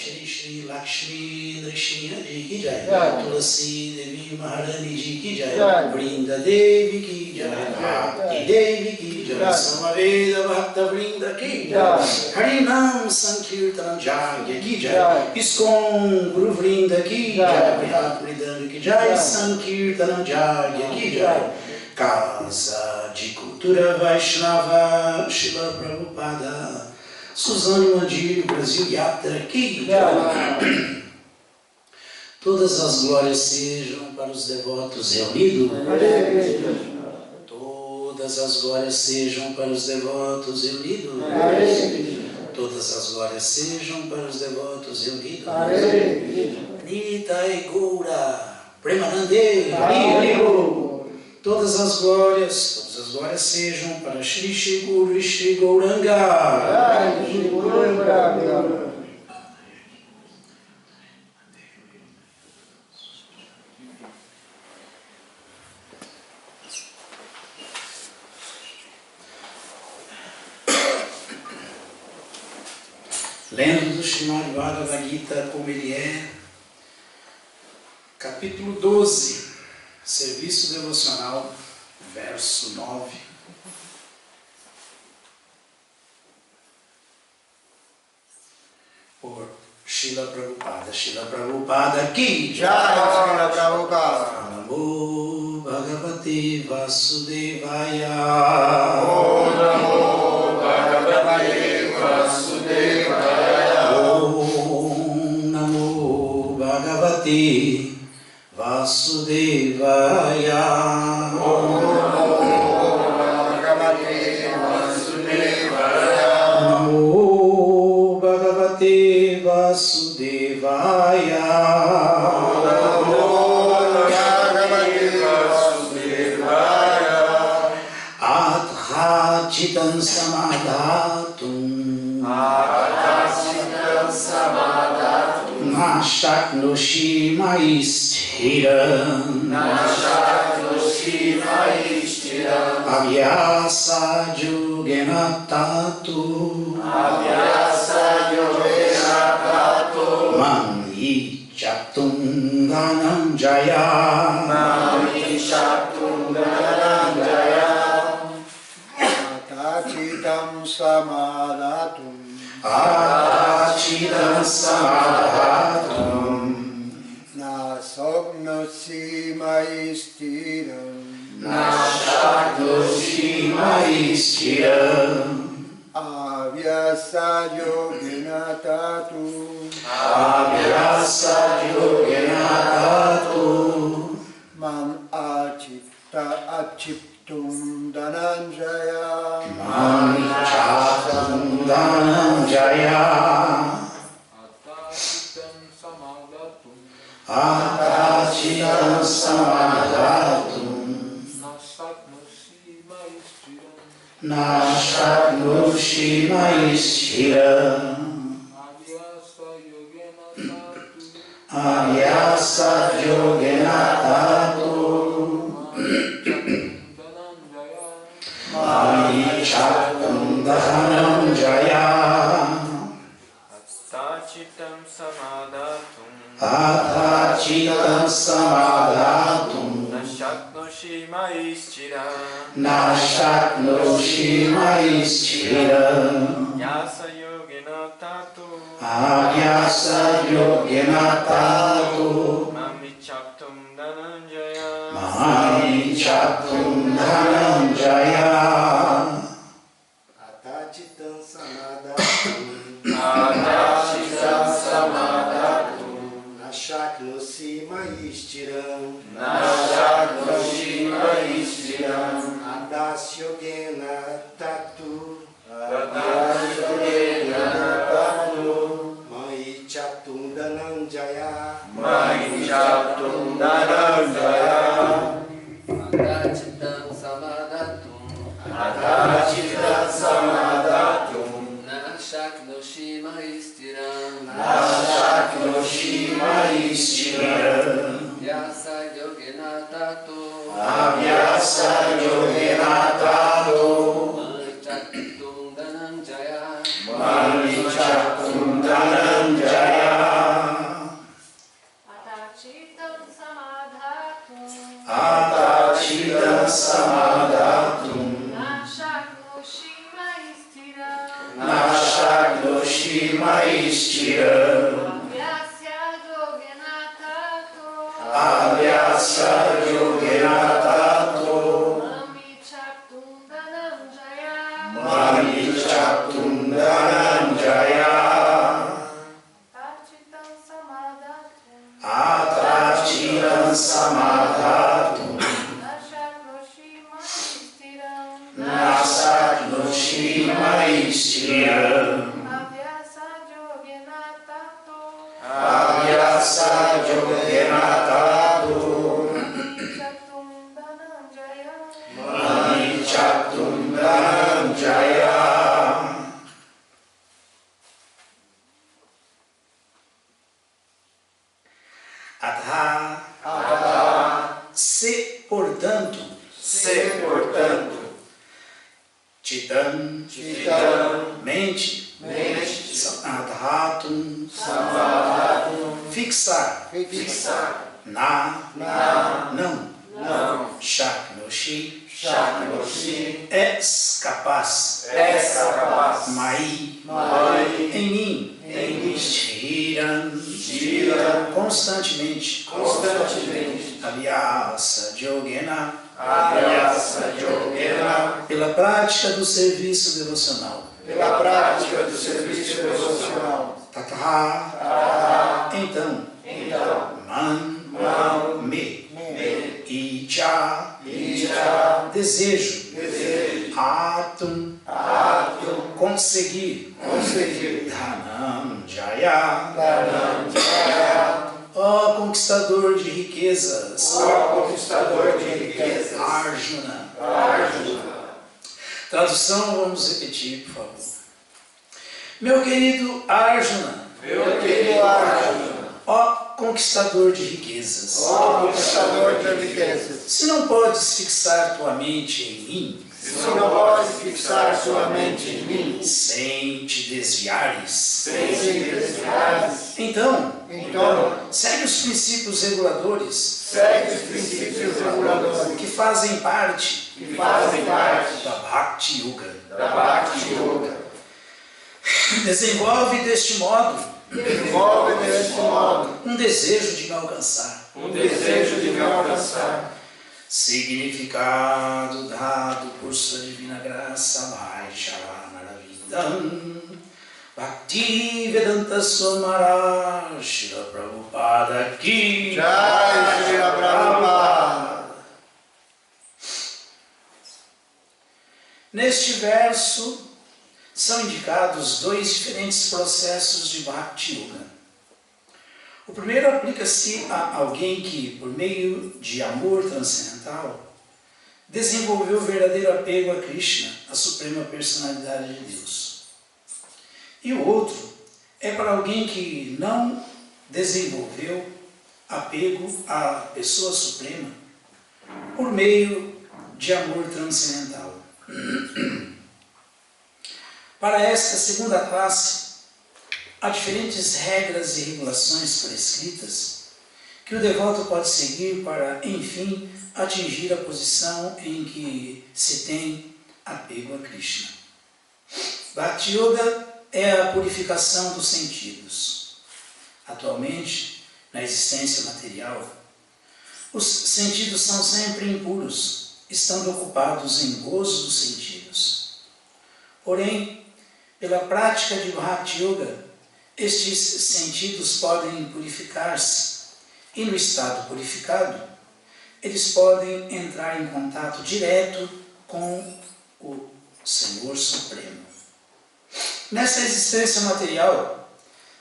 Shri Shri Lakshmi Nrsimha Ji ki jai, Tulasi Devi Maharani Ji ki jai, Vrinda Devi ki jai, Bhakti Devi ki jai, Samaveda Bhakta Vrinda ki jai, Harinam Sankirtanam Jagya ki jai, ISKCON Guru Vrinda ki jai, Brihat Mridanga ki jai, Sankirtanam Jagya ki jai, Casa de Cultura Vaishnava, Srila Prabhupada, Suzane Mandiri, Brasil Yatra, que todas as glórias sejam para os devotos reunidos. Todas as glórias sejam para os devotos reunidos. Todas as glórias sejam para os devotos reunidos. Nitai Goura, Premanande, todas as glórias sejam para Shri Shri Guru e Shri Gauranga. Lendo do Srimad Bhagavad Gita como ele é, capítulo 12, Serviço Devocional, verso 9. Por Srila Prabhupada. Srila Prabhupada ki jai. Srila Prabhupada. Namo Bhagavate Vasudevaya. Om Namo Bhagavate Vasudevaya. Om Namo Bhagavate Vasudevaya. Om Namo Bhagavate Vasudevaya. Namo Bhagavate Vasudevaya. Namo Bhagavate Vasudevaya. Adhachitam samadhatum. Adhachitam samadhatum. Nashaknoshi maisthiram. Nashaknoshi maisthiram. Avyasa yogena tatu. Avyasa yogena tatu. Mani chatum dhananjaya. Mani chatum dhananjaya. Adhachitam samadhatum. Adhachitam samadhatum. Nasognosi maistiram. Nasognosi maistiram. Avyasa yogena tatu. Avyasa yogena tatu. Mam achitta achiptum dhananjaya. Mam chatum dhananjaya. Adhachitam samadhatum. Nashaknoshi maisthiram. Avyasa yogena tatu. Mani chatum dhananjaya. Adhachitam samadhatum. Adhachitam samadhatum. Nashaknoshi maistiram. Nashaknoshi maistiram. Yasa yogena tatu. Avyasa yogena tatu. Mami chatum dhananjaya. Mami chatum dhananjaya. Adhachitam samadhatum. Adhachitam samadhatum. Nashaknoshi maistiram. Nashaknoshi maistiram. Adasyogena tatu. Adasyogena tatu. Mai chatum dhananjaya. Mai chatum dhananjaya. Adhachitam samadhatum. Adhachitam samadhatum. Nashaknoshi maistiram. Nashaknoshi maistiram. Vyasa yogena tatu. Avyasa yogena tatu. Mani chatum dhananjaya. Mani chatum dhananjaya. Stiram Avyasya Yogena Tato Mami Chaktum Dhananjaya Atachitam Samadhatum Nasaknoshi Maistiram Avyasa Yogena Tato Mani Chaktum Dhananjaya. Adha, se portanto, Chitam, mente, Samadhatum, fixar, na, não, Shaknoshi, és capaz, Mai, em mim, Stiram, constantemente, Avyasa Yogena, pela prática do serviço devocional. Tatha, então, man, me, icha, desejo, atum, conseguir, dhananjaya, ó conquistador de riquezas, Arjuna. Tradução, vamos repetir, por favor. Meu querido Arjuna, ó conquistador de riquezas, se não podes fixar tua mente em mim, sem te desviares, então, segue os princípios reguladores que fazem parte da Bhakti Yoga. Desenvolve deste modo um desejo de me alcançar. Significado dado por sua divina graça, Vaishnavanavidam Bhaktivedanta Swamara Srila Prabhupada Ki Jai. Srila Prabhupada. Neste verso são indicados dois diferentes processos de Bhakti Yoga. O primeiro aplica-se a alguém que, por meio de amor transcendental, desenvolveu o verdadeiro apego a Krishna, a suprema personalidade de Deus. E o outro é para alguém que não desenvolveu apego à pessoa suprema por meio de amor transcendental. Para esta segunda classe, há diferentes regras e regulações prescritas que o devoto pode seguir para, enfim, atingir a posição em que se tem apego a Krishna. Bhakti Yoga é a purificação dos sentidos. Atualmente, na existência material, os sentidos são sempre impuros, estando ocupados em gozo dos sentidos. Porém, pela prática de Bhakti Yoga, estes sentidos podem purificar-se e, no estado purificado, eles podem entrar em contato direto com o Senhor Supremo. Nessa existência material,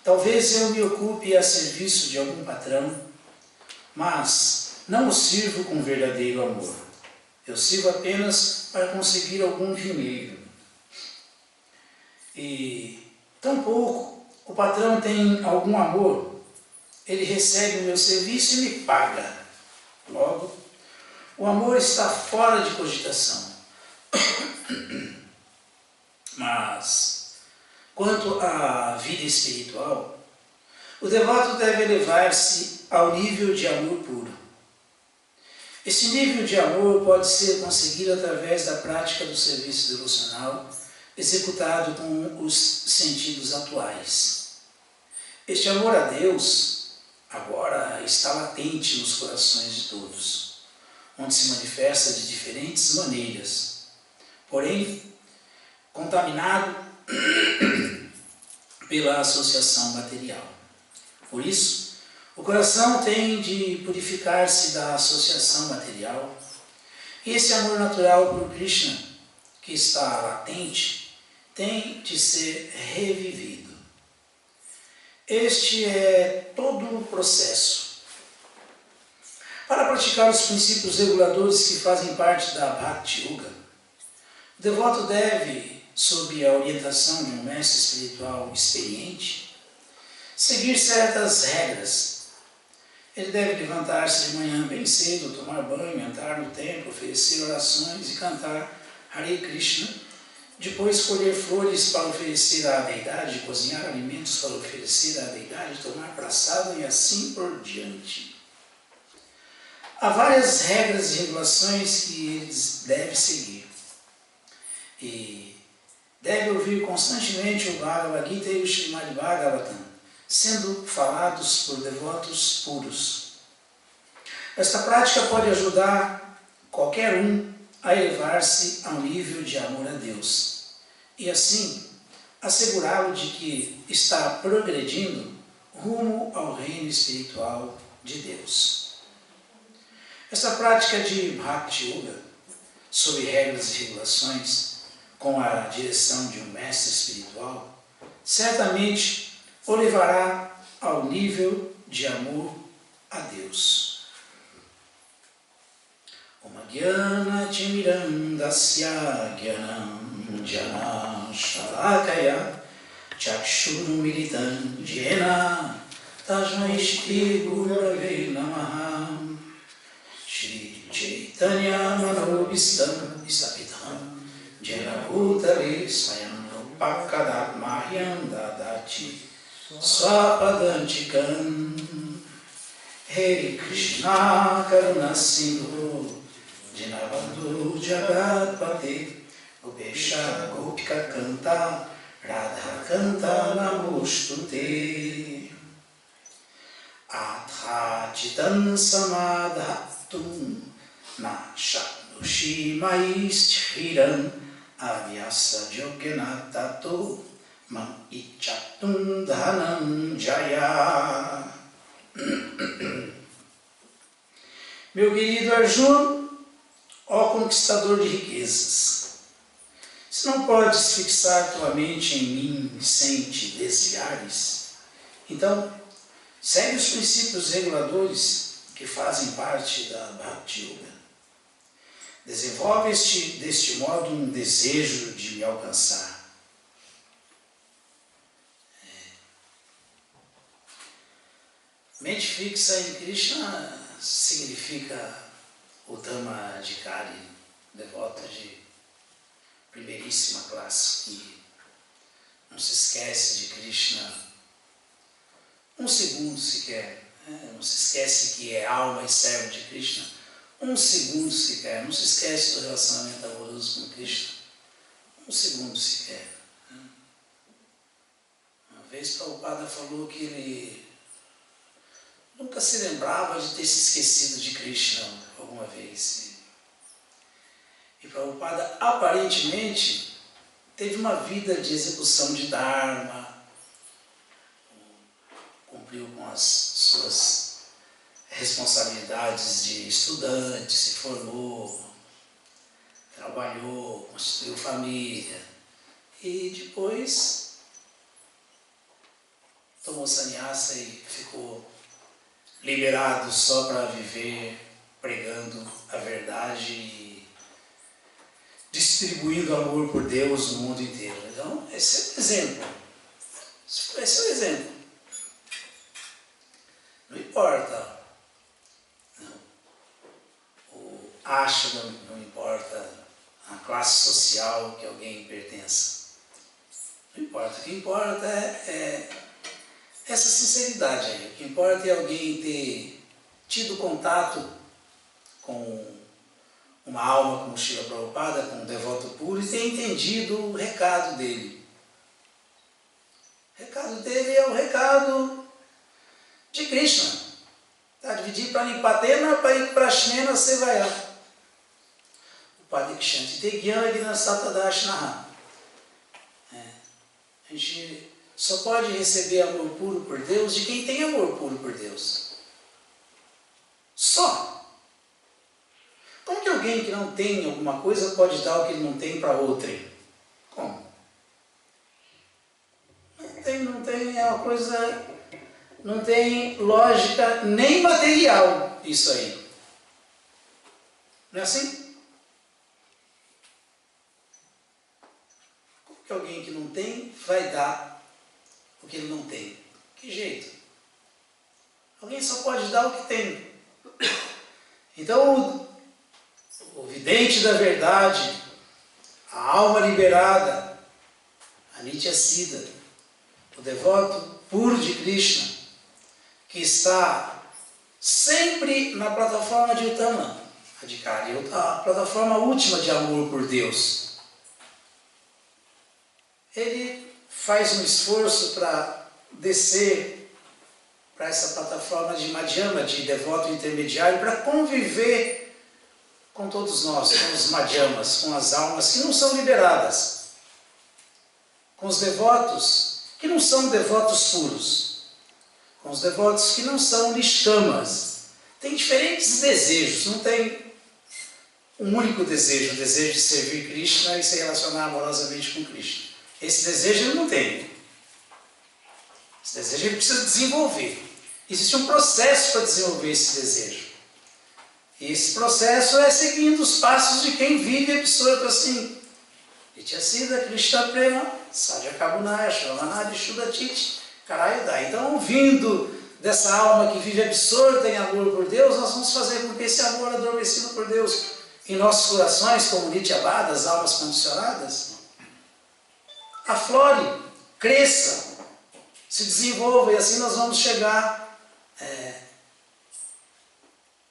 talvez eu me ocupe a serviço de algum patrão, mas não o sirvo com verdadeiro amor. Eu sirvo apenas para conseguir algum dinheiro. E tampouco o patrão tem algum amor, ele recebe o meu serviço e me paga. Logo, o amor está fora de cogitação. Mas, quanto à vida espiritual, o devoto deve elevar-se ao nível de amor puro. Esse nível de amor pode ser conseguido através da prática do serviço devocional executado com os sentidos atuais. Este amor a Deus agora está latente nos corações de todos, onde se manifesta de diferentes maneiras, porém contaminado pela associação material. Por isso, o coração tem de purificar-se da associação material, e esse amor natural por Krishna, que está latente, tem de ser revivido. Este é todo o processo. Para praticar os princípios reguladores que fazem parte da Bhakti Yoga, o devoto deve, sob a orientação de um mestre espiritual experiente, seguir certas regras. Ele deve levantar-se de manhã bem cedo, tomar banho, entrar no templo, oferecer orações e cantar Hare Krishna, depois colher flores para oferecer à deidade, cozinhar alimentos para oferecer à deidade, tomar prasadam e assim por diante. Há várias regras e regulações que ele deve seguir. E deve ouvir constantemente o Bhagavad Gita e o Srimad Bhagavatam, sendo falados por devotos puros. Esta prática pode ajudar qualquer um a elevar-se ao nível de amor a Deus e assim assegurá-lo de que está progredindo rumo ao reino espiritual de Deus. Esta prática de Bhakti Yoga, sob regras e regulações, com a direção de um mestre espiritual, certamente o levará ao nível de amor a Deus. Oma Gyana Timirandasya Gyanam Jana Shalakaya Chakshurumilitam Jena Tasmai Shri Gurave Namaha Shri Chaitanya Manobhistam Isapitam Jena Bhutale Swayam Rupakadathmahyam Dadati Swapadantikam Hare Krishna Karuna Sindhu Dinabandhu Jagatpate Gopesha Gopika Kanta Radha Kanta Namostute Adhatitan Samadhatum Nashanushi Maisthiram Avyasa Jogyanatato Mam Ichatum Dhanam Jaya. Meu querido Arjuna, ó conquistador de riquezas, se não podes fixar tua mente em mim sem te desviares, então segue os princípios reguladores que fazem parte da Bhakti Yoga. Desenvolve deste modo um desejo de me alcançar. Mente fixa em Krishna significa o Dhammadhikari, devoto de primeiríssima classe, que não se esquece de Krishna um segundo sequer, não se esquece que é alma e servo de Krishna um segundo sequer, não se esquece do relacionamento amoroso com Krishna um segundo sequer. Uma vez Prabhupada falou que ele nunca se lembrava de ter se esquecido de Krishna alguma vez. E Prabhupada aparentemente teve uma vida de execução de Dharma, cumpriu com as suas responsabilidades de estudante, se formou, trabalhou, construiu família e depois tomou sannyasa e ficou liberado só para viver pregando a verdade e distribuindo amor por Deus no mundo inteiro. Então, esse é o exemplo. Esse é o exemplo. Não importa o ashram, não importa a classe social que alguém pertença. Não importa. O que importa é essa sinceridade aí. O que importa é alguém ter tido contato com uma alma como Srila Prabhupada, com um devoto puro, e ter entendido o recado dele. O recado dele é o recado Krishna. Tá? Dividir para Nipatena, para ir para Shnena, você vai lá. O Padre Kshanti Tegyan Gnasata Dashnaha. A gente só pode receber amor puro por Deus de quem tem amor puro por Deus. Só. Como que alguém que não tem alguma coisa pode dar o que ele não tem para outrem? Como? Não tem, é uma coisa, não tem lógica nem material isso aí. Não é assim? Como que alguém que não tem vai dar o que ele não tem? Que jeito? Alguém só pode dar o que tem. Então, o vidente da verdade, a alma liberada, a Nitya Siddha, o devoto puro de Krishna, que está sempre na plataforma de Uttama Adhikari, a plataforma última de amor por Deus. Ele faz um esforço para descer para essa plataforma de Madhyama, de devoto intermediário, para conviver com todos nós, com os Madhyamas, com as almas que não são liberadas, com os devotos que não são devotos puros, com os devotos que não são nishkamas. Tem diferentes desejos, não tem um único desejo, o desejo de servir Krishna e se relacionar amorosamente com Krishna. Esse desejo ele não tem. Esse desejo ele precisa desenvolver. Existe um processo para desenvolver esse desejo. E esse processo é seguindo os passos de quem vive absorto assim. Nitya Siddha, Krishna Prema, Sadhya Kabunaya, Shravanadi, Shuddhachiti, Karayuda. Então, vindo dessa alma que vive absorta em amor por Deus, nós vamos fazer com que esse amor adormecido por Deus em nossos corações, como Nityabada, as almas condicionadas, aflore, cresça, se desenvolva, e assim nós vamos chegar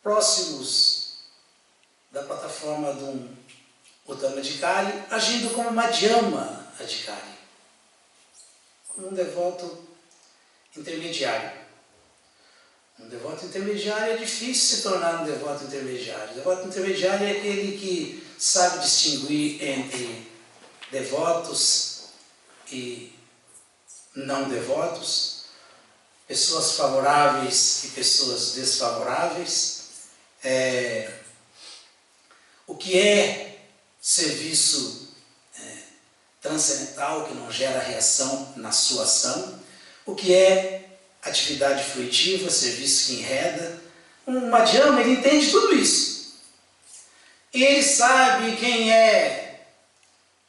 próximos da plataforma do Uttama Adhikari, agindo como Madhyama Adhikari, como um devoto intermediário. Um devoto intermediário é difícil se tornar um devoto intermediário. O devoto intermediário é aquele que sabe distinguir entre devotos e não devotos, pessoas favoráveis e pessoas desfavoráveis, o que é serviço transcendental que não gera reação na sua ação, o que é atividade fruitiva, serviço que enreda. Um Madhyama, ele entende tudo isso. E ele sabe quem é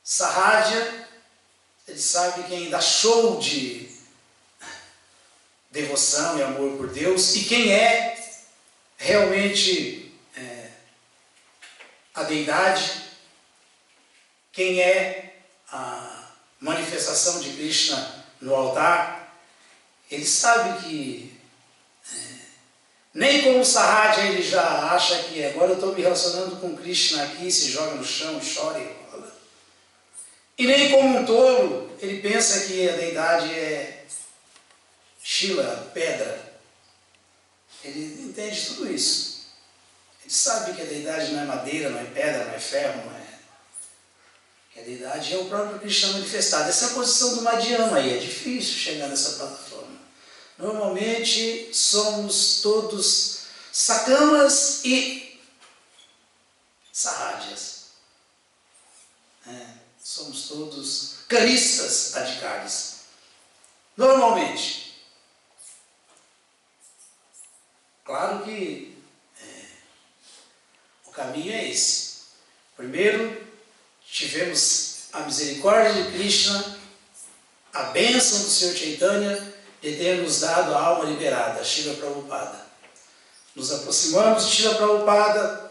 Sahaja, ele sabe quem dá show de devoção e amor por Deus, e quem é realmente a deidade, quem é a manifestação de Krishna no altar. Ele sabe que nem como Sahaja ele já acha que agora eu estou me relacionando com Krishna aqui, se joga no chão, chora e rola. E nem como um tolo ele pensa que a deidade é Shila, pedra. Ele entende tudo isso. Ele sabe que a deidade não é madeira, não é pedra, não é ferro, não é... Que a deidade é o próprio Krishna manifestado. Essa é a posição do Madhyama, e é difícil chegar nessa plataforma. Normalmente somos todos sakamas e sahajas. Somos todos caristas adhikaris. Normalmente. Claro que o caminho é esse. Primeiro, tivemos a misericórdia de Krishna, a bênção do Senhor Chaitanya, de ter nos dado a alma liberada, Srila Prabhupada. Nos aproximamos de Srila Prabhupada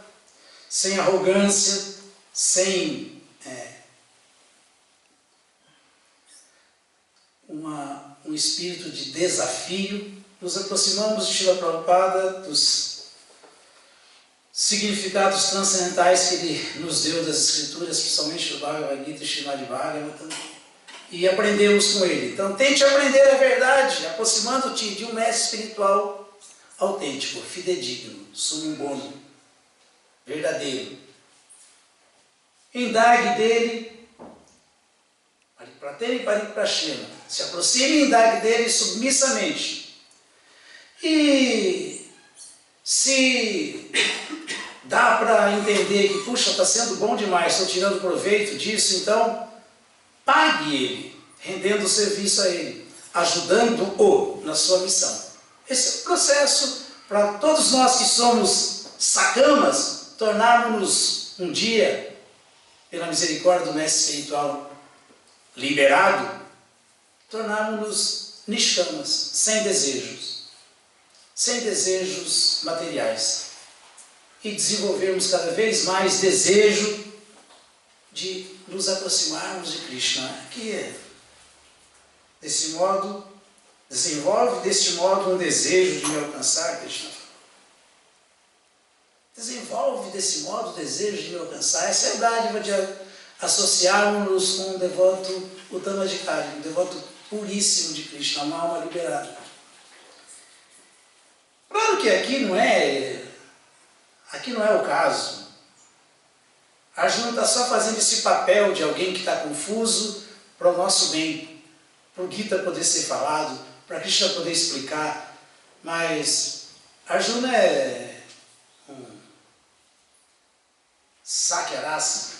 sem arrogância, sem um espírito de desafio. Nos aproximamos de Srila Prabhupada, dos significados transcendentais que ele nos deu das Escrituras, principalmente do Bhagavad Gita e Srimad Bhagavatam, e aprendemos com ele. Então tente aprender a verdade, aproximando-te de um mestre espiritual autêntico, fidedigno, sumo bono, verdadeiro. Indague dele, Pratene Pariprashena, se aproxime e indague dele submissamente. E se dá para entender que, puxa, está sendo bom demais, estou tirando proveito disso, então pague ele, rendendo o serviço a ele, ajudando-o na sua missão. Esse é o processo para todos nós que somos sacamas, tornarmos-nos um dia, pela misericórdia do mestre espiritual liberado, tornarmos-nos nishkamas, sem desejos materiais, e desenvolvermos cada vez mais desejo de nos aproximarmos de Krishna, que é, desse modo, desenvolve deste modo um desejo de me alcançar, Krishna. Desenvolve desse modo o desejo de me alcançar. Essa é a dádiva de associarmos-nos com um devoto Uttamajikari, um devoto puríssimo de Krishna, uma alma liberada. Claro que aqui não é o caso. Arjuna está só fazendo esse papel de alguém que está confuso para o nosso bem, para o Gita poder ser falado, para Krishna poder explicar. Mas Arjuna é um Sakyarasa,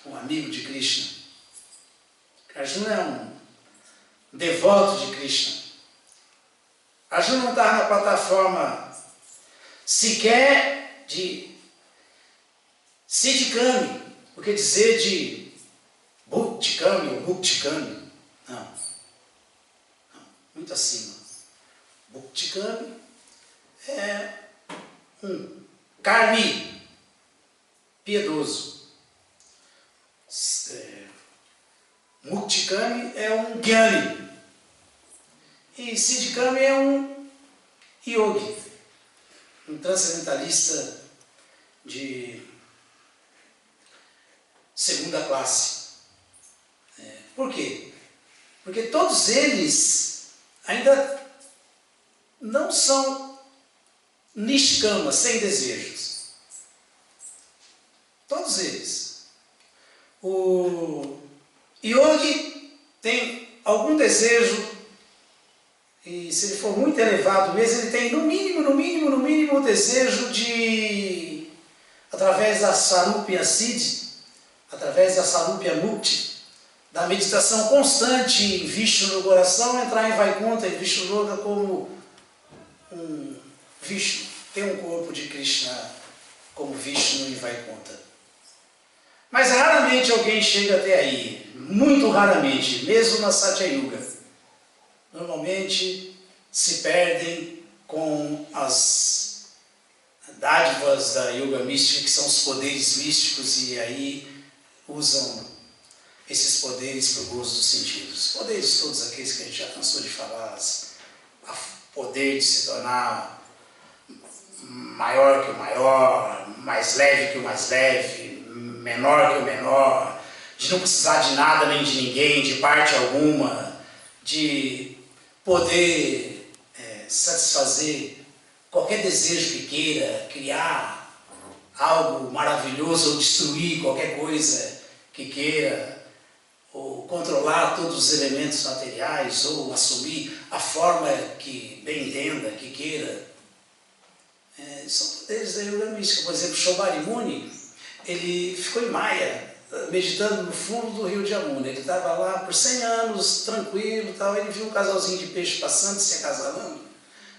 um amigo de Krishna. Arjuna é um devoto de Krishna. Arjuna não está na plataforma sequer de Siddhikami, o que dizer de Bhuktikami ou Muktikami. Não, muito acima. Bhuktikami é um karmi piedoso. Muktikami é um gyani. E Siddhikami é um yogi, um transcendentalista de segunda classe. Por quê? Porque todos eles ainda não são nishkamas, sem desejos. Todos eles. O yogi tem algum desejo, e se ele for muito elevado mesmo, ele tem no mínimo o desejo de, através da Sarupya Siddhi, através da Sarupya Mukti, da meditação constante em Vishnu no coração, entrar em Vaikuntha, em Vishnu Loka, como um Vishnu, tem um corpo de Krishna como Vishnu em Vaikuntha. Mas raramente alguém chega até aí, muito raramente, mesmo na Satya Yuga. Normalmente se perdem com as dádivas da Yoga mística, que são os poderes místicos, e aí usam esses poderes para o gozo dos sentidos. Poderes todos aqueles que a gente já cansou de falar, o poder de se tornar maior que o maior, mais leve que o mais leve, menor que o menor, de não precisar de nada nem de ninguém, de parte alguma, de poder satisfazer qualquer desejo que queira, criar algo maravilhoso ou destruir qualquer coisa que queira, ou controlar todos os elementos materiais, ou assumir a forma que bem entenda, que queira. São poderes da yoga mística. Por exemplo, Shobhari Muni, ele ficou em Maya, meditando no fundo do rio de Yamuna. Ele estava lá por 100 anos, tranquilo, tal. Ele viu um casalzinho de peixe passando, se acasalando.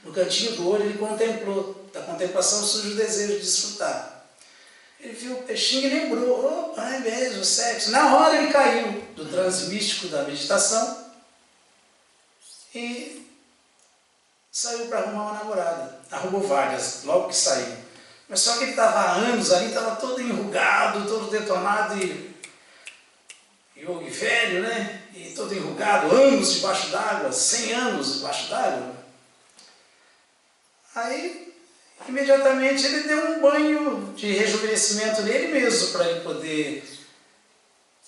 No cantinho do olho ele contemplou. Da contemplação surge o desejo de desfrutar. Ele viu o peixinho e lembrou, opa, é mesmo, sexo. Na hora ele caiu do transe místico da meditação e saiu para arrumar uma namorada. Arrumou várias, logo que saiu. Mas só que ele estava há anos ali, estava todo enrugado, todo detonado, e yogi velho, né? E todo enrugado, anos debaixo d'água, 100 anos debaixo d'água. Aí, imediatamente, ele deu um banho de rejuvenescimento nele mesmo, para ele poder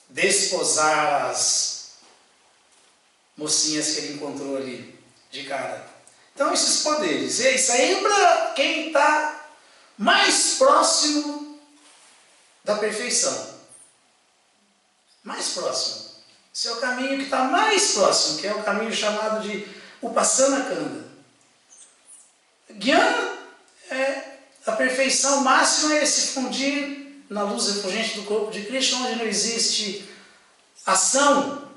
desposar as mocinhas que ele encontrou ali, de cara. Então esses poderes, isso aí é para quem está mais próximo da perfeição. Mais próximo. Esse é o caminho que está mais próximo, que é o caminho chamado de Upasana Kanda. Jnana é a perfeição máxima, é se fundir na luz refulgente do corpo de Krishna, onde não existe ação,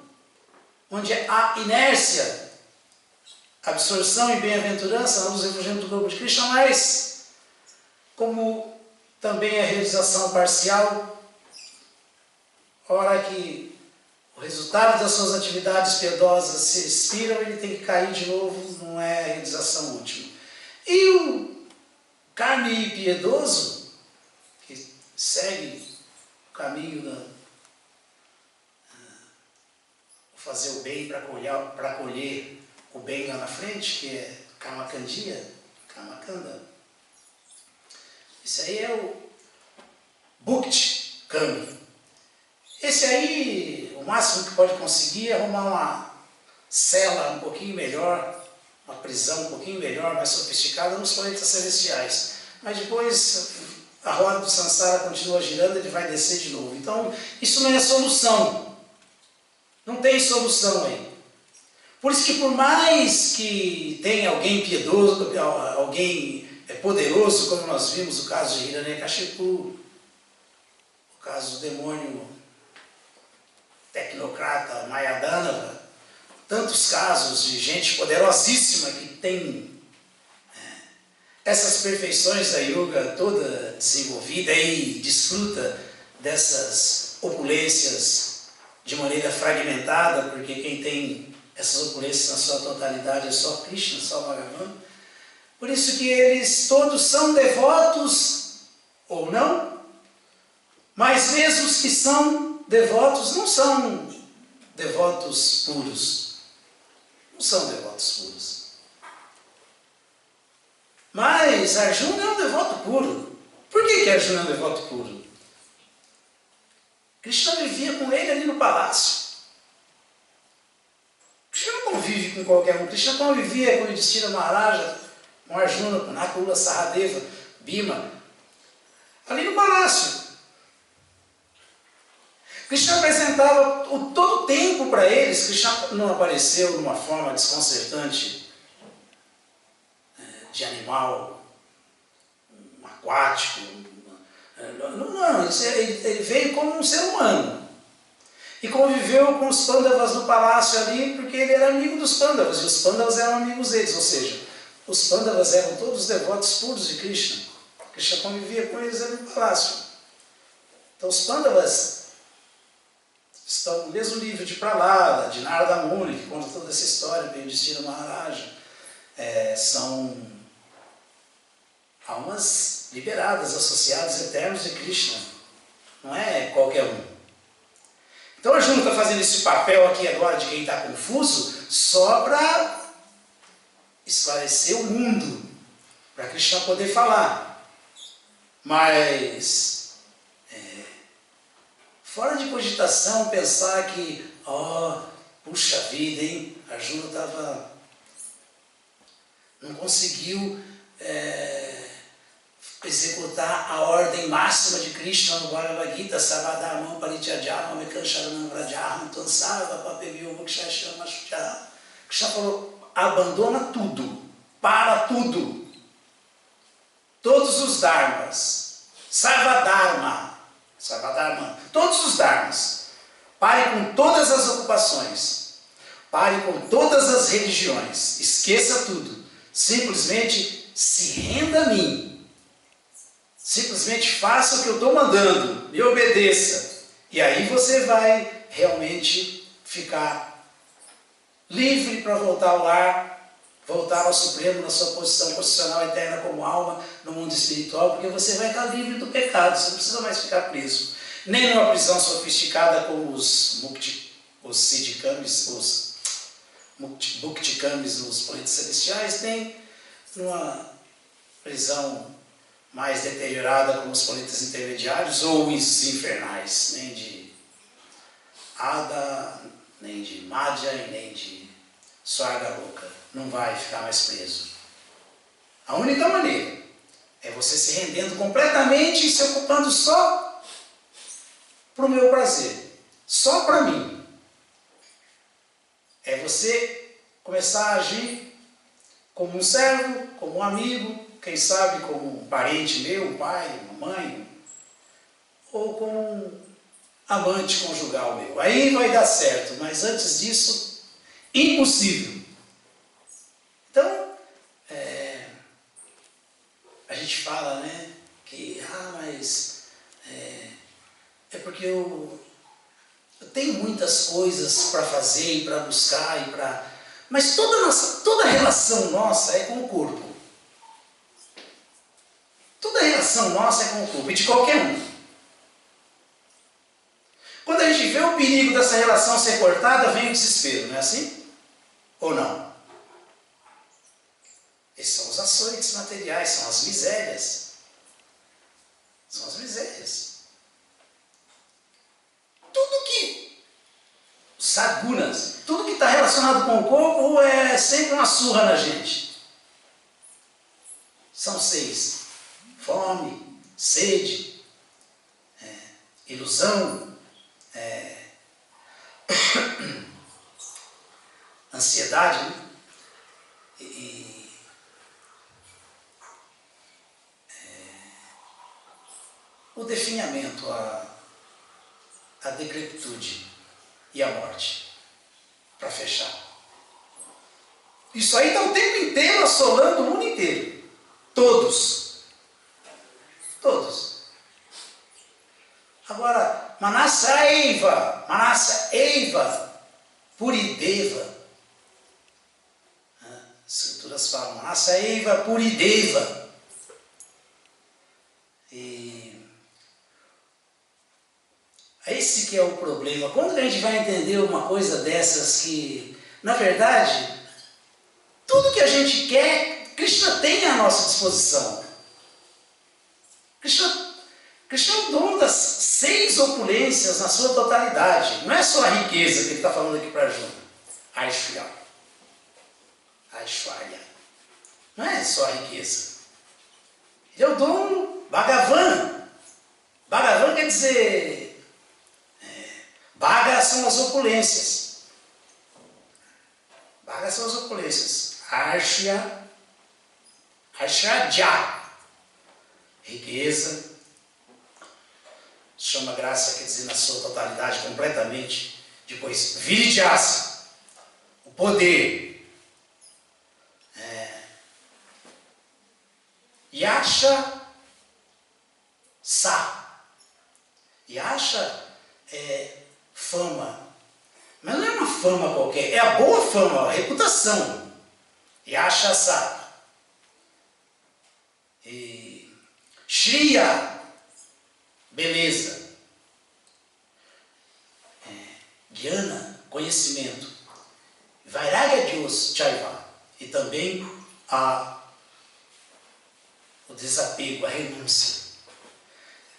onde há inércia, absorção e bem-aventurança na luz refulgente do corpo de Krishna, mas como também é realização parcial, hora que o resultado das suas atividades piedosas se expiram, ele tem que cair de novo, não é a realização última. E o karmi piedoso, que segue o caminho da fazer o bem para colher o bem lá na frente, que é Kamakandiya, Kamakanda. Esse aí é o Bhukti Kami. Esse aí, o máximo que pode conseguir é arrumar uma cela um pouquinho melhor, uma prisão um pouquinho melhor, mais sofisticada nos planetas celestiais. Mas depois a roda do Sansara continua girando, ele vai descer de novo. Então, isso não é solução. Não tem solução aí. Por isso que por mais que tenha alguém piedoso, alguém poderoso, como nós vimos o caso de Hiranyakashipu, o caso do demônio tecnocrata Mayadanava, tantos casos de gente poderosíssima que tem essas perfeições da yoga toda desenvolvida e desfruta dessas opulências de maneira fragmentada, porque quem tem essas opulências na sua totalidade é só Krishna, só Bhagavan. Por isso que eles todos são devotos, ou não, mas mesmo os que são devotos não são devotos puros. Não são devotos puros. Mas Arjuna é um devoto puro. Por que Arjuna é um devoto puro? Krishna vivia com ele ali no palácio. Krishna não convive com qualquer um. Krishna convivia com o Yudhishthira Maharaja, com Arjuna, com Nakula, Sahadeva, Bhima, ali no palácio. Krishna apresentava todo o tempo para eles. Krishna não apareceu de uma forma desconcertante, de animal, aquático. Não, ele veio como um ser humano. E conviveu com os Pandavas no palácio ali, porque ele era amigo dos Pandavas, e os Pandavas eram amigos deles, ou seja, os Pandavas eram todos devotos puros de Krishna. Krishna convivia com eles ali no palácio. Então os Pandavas estão no mesmo livro de Prahlada, de Narada Muni, que conta toda essa história do Yudhishthira Maharaja. São almas liberadas, associados eternos de Krishna. Não é qualquer um. Então a Arjuna está fazendo esse papel aqui agora de quem está confuso só para esclarecer o mundo, para Krishna poder falar. Mas fora de cogitação pensar que, puxa vida, hein? Arjuna não conseguiu executar a ordem máxima de Krishna no Bhagavad Gita, Sarvadharmam Parityajya Ekam Sharanam Vrajaham Tansarva Papevyo Mokshasham Ashutya. Krishna falou, abandona tudo, para tudo, todos os dharmas, Sarvadharma, todos os dharmas, pare com todas as ocupações, pare com todas as religiões, esqueça tudo, simplesmente se renda a mim. Simplesmente faça o que eu estou mandando, me obedeça. E aí você vai realmente ficar livre para voltar ao lar, voltar ao Supremo na sua posição posicional eterna como alma no mundo espiritual, porque você vai estar livre do pecado, você não precisa mais ficar preso. Nem numa prisão sofisticada como os Siddhikamis, os Bhuktikamis nos planetas celestiais, nem numa prisão mais deteriorada como os planetas intermediários ou os infernais, nem de Ada, nem de Madhya e nem de sua água louca, não vai ficar mais preso. A única maneira é você se rendendo completamente e se ocupando só para o meu prazer, só para mim. É você começar a agir como um servo, como um amigo, quem sabe como um parente meu, um pai, uma mãe, ou como um amante conjugal meu. Aí vai dar certo, mas antes disso, impossível. Então, a gente fala, né, que, mas é porque eu tenho muitas coisas para fazer e para buscar e para... Mas toda relação nossa é com o corpo. Toda relação nossa é com o corpo, e de qualquer um. Quando a gente vê o perigo dessa relação ser cortada, vem o desespero, não é assim? Ou não? Esses são os açoites materiais, são as misérias. São as misérias. Tudo que... Sagunas, tudo que está relacionado com o corpo é sempre uma surra na gente. São 6. Fome, sede, ilusão, ansiedade, né? O definhamento, a decrepitude e a morte, para fechar. Isso aí está o tempo inteiro assolando o mundo inteiro. Todos. Todos. Agora, Manassa Eiva, Purideva. As escrituras falam, Manassa Eiva, Purideva. E esse que é o problema. Quando a gente vai entender uma coisa dessas que, na verdade, tudo que a gente quer, Krishna tem à nossa disposição. Krishna é o dono das 6 opulências na sua totalidade. Não é só a riqueza que ele está falando aqui para a Juna. Aishwarya. Não é só a riqueza. Ele é o dono Bhagavan. Bhagavan quer dizer... Bhaga são as opulências. Bhaga são as opulências. Aishwarya. Riqueza. Chama graça, quer dizer, na sua totalidade, completamente. Depois, Viryasa. O poder. Yasha. Sa. Yasha é fama. Mas não é uma fama qualquer, é a boa fama, a reputação. Yasha Sa. E Shriya, beleza. Jnana, conhecimento. Vairagya Dios Chaiva. E também o desapego, a renúncia.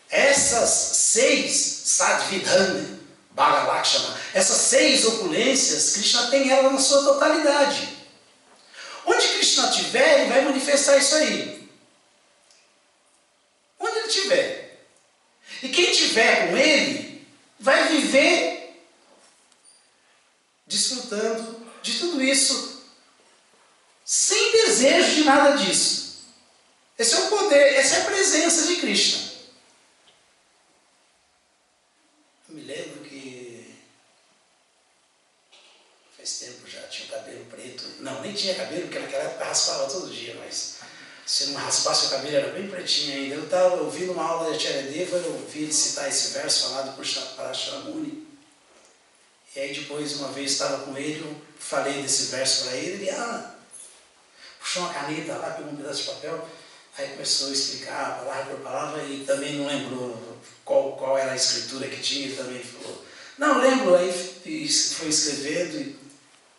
Essas 6 Sadvidhana, Bhagalakshana, essas 6 opulências, Krishna tem ela na sua totalidade. Onde Krishna estiver, ele vai manifestar isso aí. Onde ele estiver. E quem estiver com ele, vai viver desfrutando de tudo isso, sem desejo de nada disso. Esse é o poder, essa é a presença de Krishna. Eu me lembro que faz tempo já, tinha o cabelo preto. Não, nem tinha cabelo, porque naquela época raspava todo dia, mas se não raspasse o cabelo era bem pretinho ainda. Eu estava ouvindo uma aula de Acharyadeva, eu ouvi ele citar esse verso falado por Parashrama Muni. E aí depois, uma vez estava com ele, eu falei desse verso para ele, ele puxou uma caneta lá, pegou um pedaço de papel, aí começou a explicar palavra por palavra e também não lembrou qual era a escritura que tinha, ele também falou. Não, lembro, aí foi escrevendo, e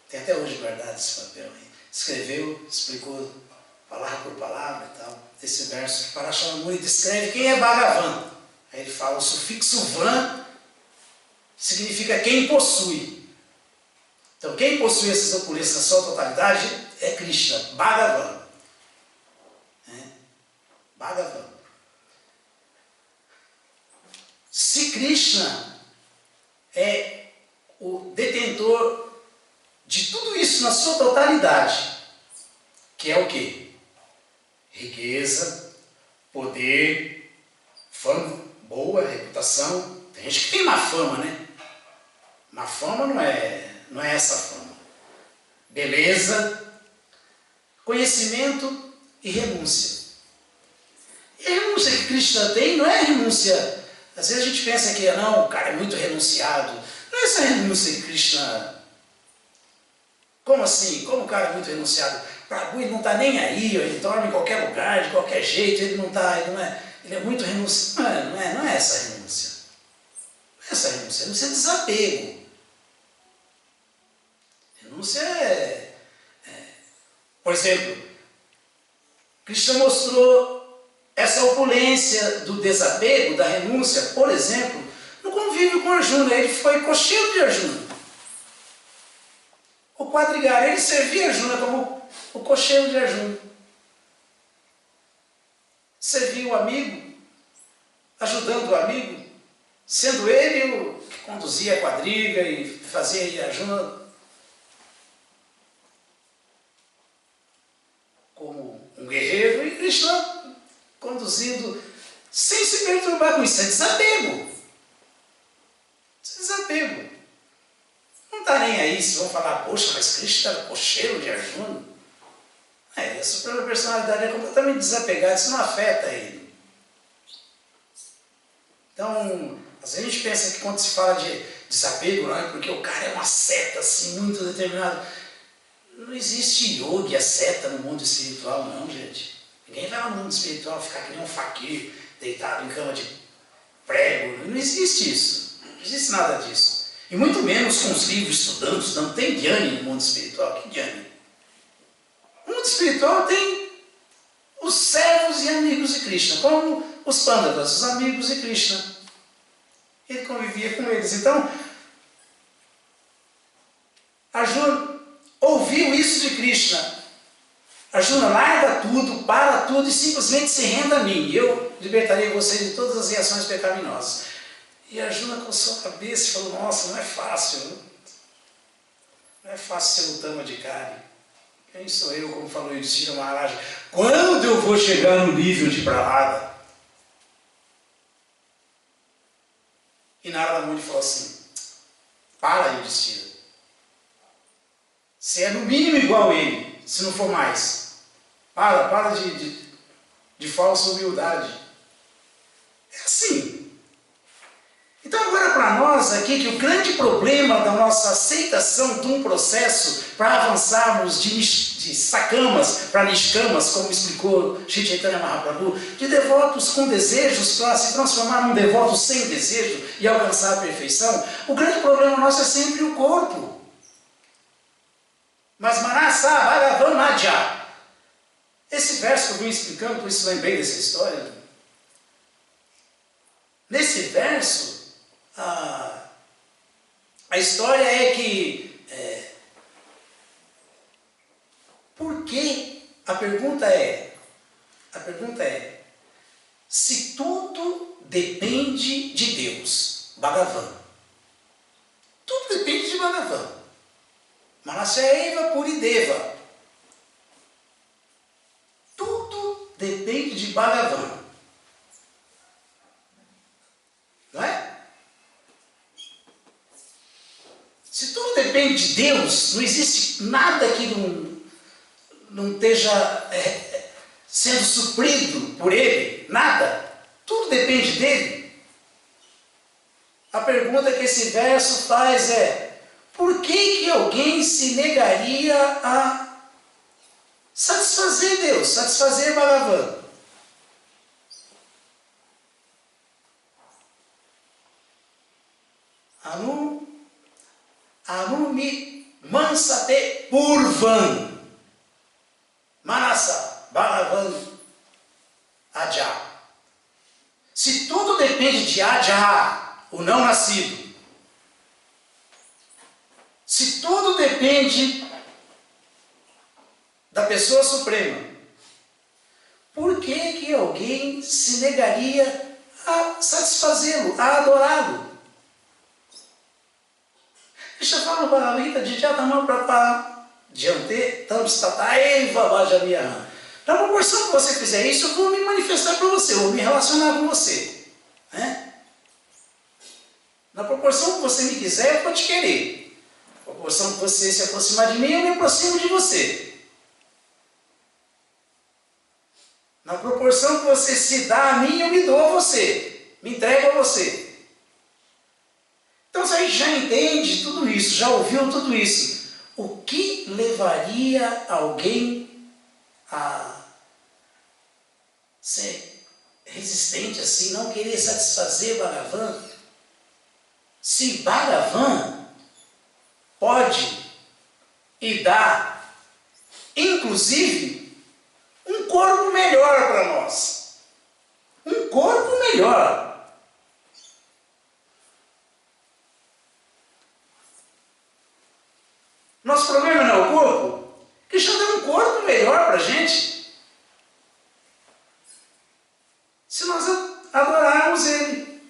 tem até hoje guardado esse papel aí. Escreveu, explicou palavra por palavra e tal, esse verso que Parashrama Muni descreve quem é Bhagavan. Aí ele fala, o sufixo van significa quem possui. Então, quem possui essas opulências na sua totalidade é Krishna, Bhagavan. Bhagavan. Se Krishna é o detentor de tudo isso na sua totalidade, que é o quê? Riqueza, poder, fama, boa reputação. Tem gente que tem má fama, né? Má fama não é essa fama. Beleza, conhecimento e renúncia. E a renúncia que Krishna tem não é a renúncia. Às vezes a gente pensa que não, o cara é muito renunciado. Não é essa renúncia que Krishna... Como assim? Como o cara é muito renunciado? Prabhu, ele não está nem aí, ele dorme em qualquer lugar, de qualquer jeito, ele é muito renunciado. Não é essa renúncia. Não é essa renúncia. Renúncia é desapego. Renúncia por exemplo, Krishna mostrou essa opulência do desapego, da renúncia, por exemplo, no convívio com Arjuna. Ele foi cocheiro de Arjuna. O quadrigário, ele servia Arjuna como o cocheiro de Arjuna. Servia o amigo, ajudando o amigo, sendo ele o que conduzia a quadriga e fazia Arjuna como um guerreiro, e Krishna conduzindo sem se perturbar com isso. É desapego. Desapego. Não está nem aí se vão falar, poxa, mas Krishna era cocheiro de Arjuna. A suprema personalidade é completamente desapegada, isso não afeta ele. Então, às vezes a gente pensa que quando se fala de desapego, não é porque o cara é uma seta assim, muito determinado. Não existe yogi, a seta no mundo espiritual, não, gente. Ninguém vai no mundo espiritual ficar que nem um faquir, deitado em cama de prego. Não existe isso. Não existe nada disso. E muito menos com os livros estudando. Não tem Dhyani no mundo espiritual. Que Dhyani? No mundo espiritual tem os servos e amigos de Krishna, como os Pandavas, os amigos de Krishna. Ele convivia com eles. Então, Arjuna ouviu isso de Krishna. Arjuna, larga tudo, para tudo e simplesmente se renda a mim. Eu libertarei você de todas as reações pecaminosas. E Arjuna coçou a cabeça e falou, nossa, não é fácil. Não é fácil ser o Tama de Kali. Quem sou eu, como falou Yudhishthira Maharaj? Quando eu vou chegar no nível de Prahlada? E Narada Muni falou assim, para, Yudhishthira. Você é no mínimo igual a ele, se não for mais. Para de falsa humildade. É assim. Então agora para nós aqui, que o grande problema da nossa aceitação de um processo para avançarmos de sakamas para nishkamas, como explicou Shri Chaitanya Mahaprabhu, de devotos com desejos para se transformar num devoto sem desejo e alcançar a perfeição, o grande problema nosso é sempre o corpo. Mas Manasa Bhagavan Madhya, esse verso que eu vim explicando, por isso lembrei dessa história. Nesse verso, a história é que, por que? A pergunta é, se tudo depende de Deus, Bhagavan, tudo depende de Bhagavan, Manasya Purideva, tudo depende de Bhagavan, não é? Se tudo depende de Deus, não existe nada que não esteja sendo suprido por Ele, nada. Tudo depende dEle. A pergunta que esse verso faz é, por que alguém se negaria a satisfazer Deus, satisfazer Bhagavan? Anumi Mansate Purvan Manasa Bhagavan Aja. Se tudo depende de Aja, o não nascido, Se tudo depende da pessoa suprema, por que alguém se negaria a satisfazê-lo, a adorá-lo? Deixa eu falar para a vida de Jatama Prapa diante, na proporção que você fizer isso, eu vou me manifestar para você, eu vou me relacionar com você. Né? Na proporção que você me quiser, eu vou te querer. Na proporção que você se aproximar de mim, eu me aproximo de você. Na proporção que você se dá a mim, eu me dou a você. Me entrego a você. Então você já entende tudo isso, já ouviu tudo isso. O que levaria alguém a ser resistente assim, não querer satisfazer Bhagavan? Se Bhagavan pode e dá, inclusive, um corpo melhor para nós. Um corpo melhor. Nosso problema não é o corpo? Krishna deu um corpo melhor para a gente. Se nós adorarmos Ele.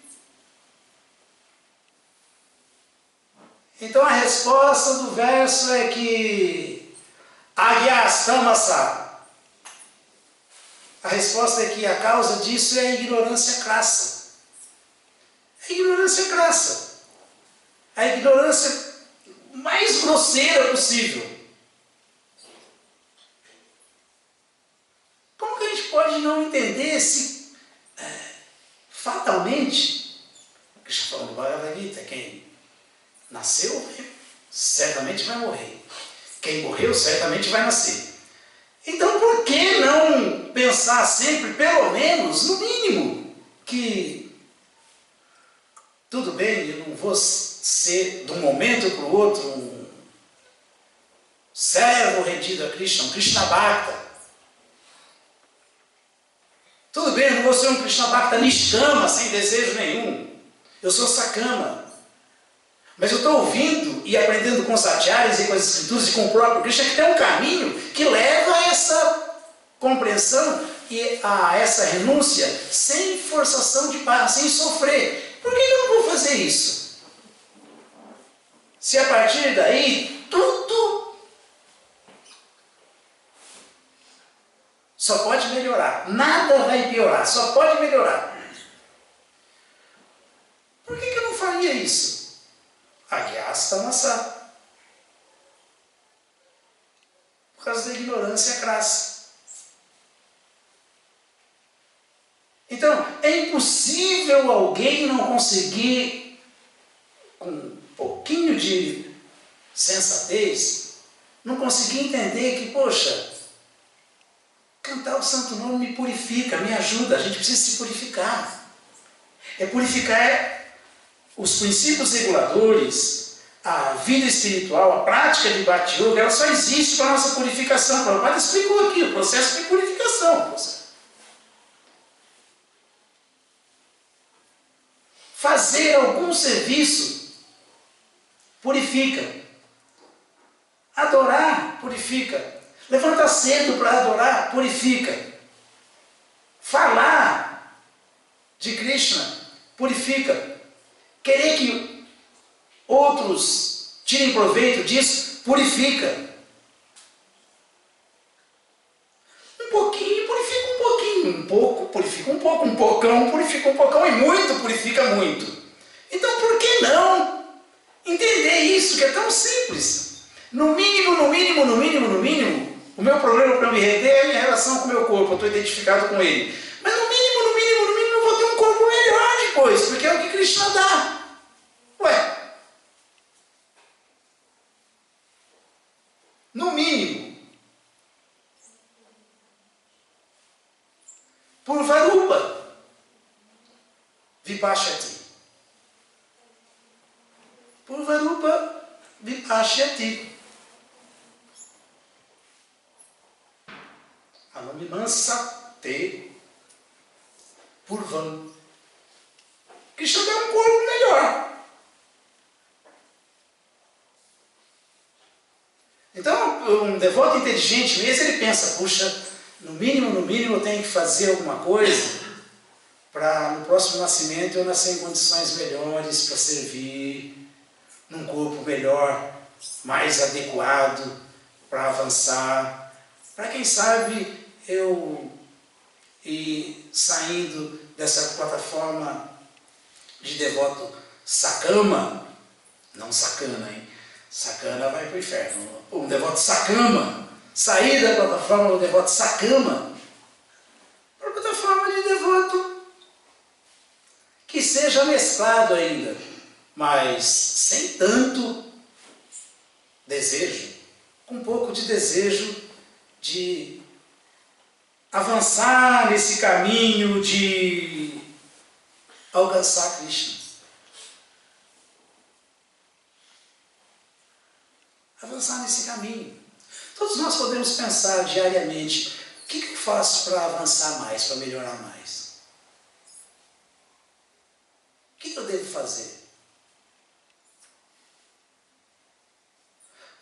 Então a resposta do verso é que Agyastamasa. A resposta é que a causa disso é a ignorância crassa. A ignorância crassa. A ignorância mais grosseira possível. Como que a gente pode não entender se fatalmente, Krishna falando do Bhagavad Gita, quem nasceu certamente vai morrer. Quem morreu certamente vai nascer. Então por que não pensar sempre, pelo menos, no mínimo, que tudo bem, eu não vou ser de um momento para o outro um servo rendido a Krishna, um Krishna Bhakta. Tudo bem, eu não vou ser um Krishna Bhakta Nishkama, sem desejo nenhum. Eu sou Sakama. Mas eu estou ouvindo e aprendendo com os acharyas e com as escrituras e com o próprio Krishna que tem um caminho que leva a essa compreensão e a essa renúncia sem forçação de barra, sem sofrer. Por que eu não vou fazer isso? Se a partir daí tudo só pode melhorar, nada vai piorar, só pode melhorar. Por que eu não faria isso? Agyastamasa. Por causa da ignorância crassa. Então, é impossível alguém não conseguir, com um pouquinho de sensatez, não conseguir entender que, poxa, cantar o santo nome me purifica, me ajuda, a gente precisa se purificar. É purificar os princípios reguladores, a vida espiritual, a prática de Bhakti Yoga, ela só existe para a nossa purificação. O Prabhupada explicou aqui o processo de purificação. Fazer algum serviço purifica. Adorar purifica. Levantar cedo para adorar purifica. Falar de Krishna purifica. Querer que outros tirem proveito disso purifica. Um pouquinho purifica um pouquinho, um pouco purifica um pouco, um pocão purifica um pocão e muito purifica muito. Então por que não entender isso que é tão simples? No mínimo, no mínimo, no mínimo, no mínimo, o meu problema para me render é a minha relação com o meu corpo, eu estou identificado com ele. Mas no mínimo, no mínimo, no mínimo eu vou ter um corpo melhor depois, porque é o que Krishna dá. Ué, no mínimo, por Varupa, Vipashyati. Por Varupa, Vipashyati. Anamimansa te Purvam. Krishna dá um corpo melhor. Então, um devoto inteligente mesmo, ele pensa, puxa, no mínimo eu tenho que fazer alguma coisa para no próximo nascimento eu nascer em condições melhores para servir, num corpo melhor, mais adequado para avançar, para quem sabe eu ir saindo dessa plataforma de devoto sacama, não sacana, hein? Sacana vai para o inferno. Um devoto sacama, sair da plataforma do devoto sacama para a plataforma de devoto que seja mesclado ainda, mas sem tanto desejo, com um pouco de desejo de avançar nesse caminho de alcançar Krishna. Avançar nesse caminho. Todos nós podemos pensar diariamente, o que eu faço para avançar mais, para melhorar mais? O que eu devo fazer?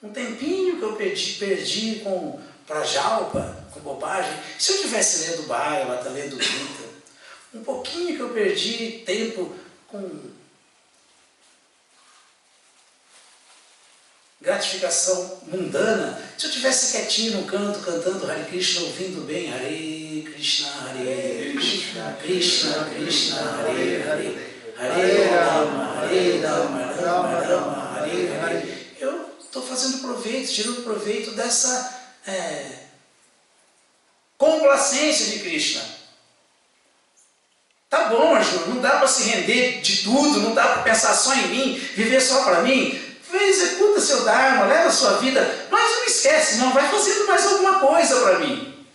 Um tempinho que eu perdi com prajalpa, com bobagem, se eu tivesse lendo Bhagavata, lendo Gita, um pouquinho que eu perdi tempo com gratificação mundana, se eu tivesse quietinho no canto, cantando Hare Krishna, ouvindo bem Hare Krishna, Krishna Krishna, Hare Hare, Hare Rama, Rama Rama, Hare Hare, eu estou fazendo proveito, tirando proveito dessa complacência de Krishna. Tá bom, Arjuna, não dá para se render de tudo, não dá para pensar só em mim, viver só para mim. Executa seu Dharma, leva a sua vida, mas não esquece, não, vai fazendo mais alguma coisa para mim.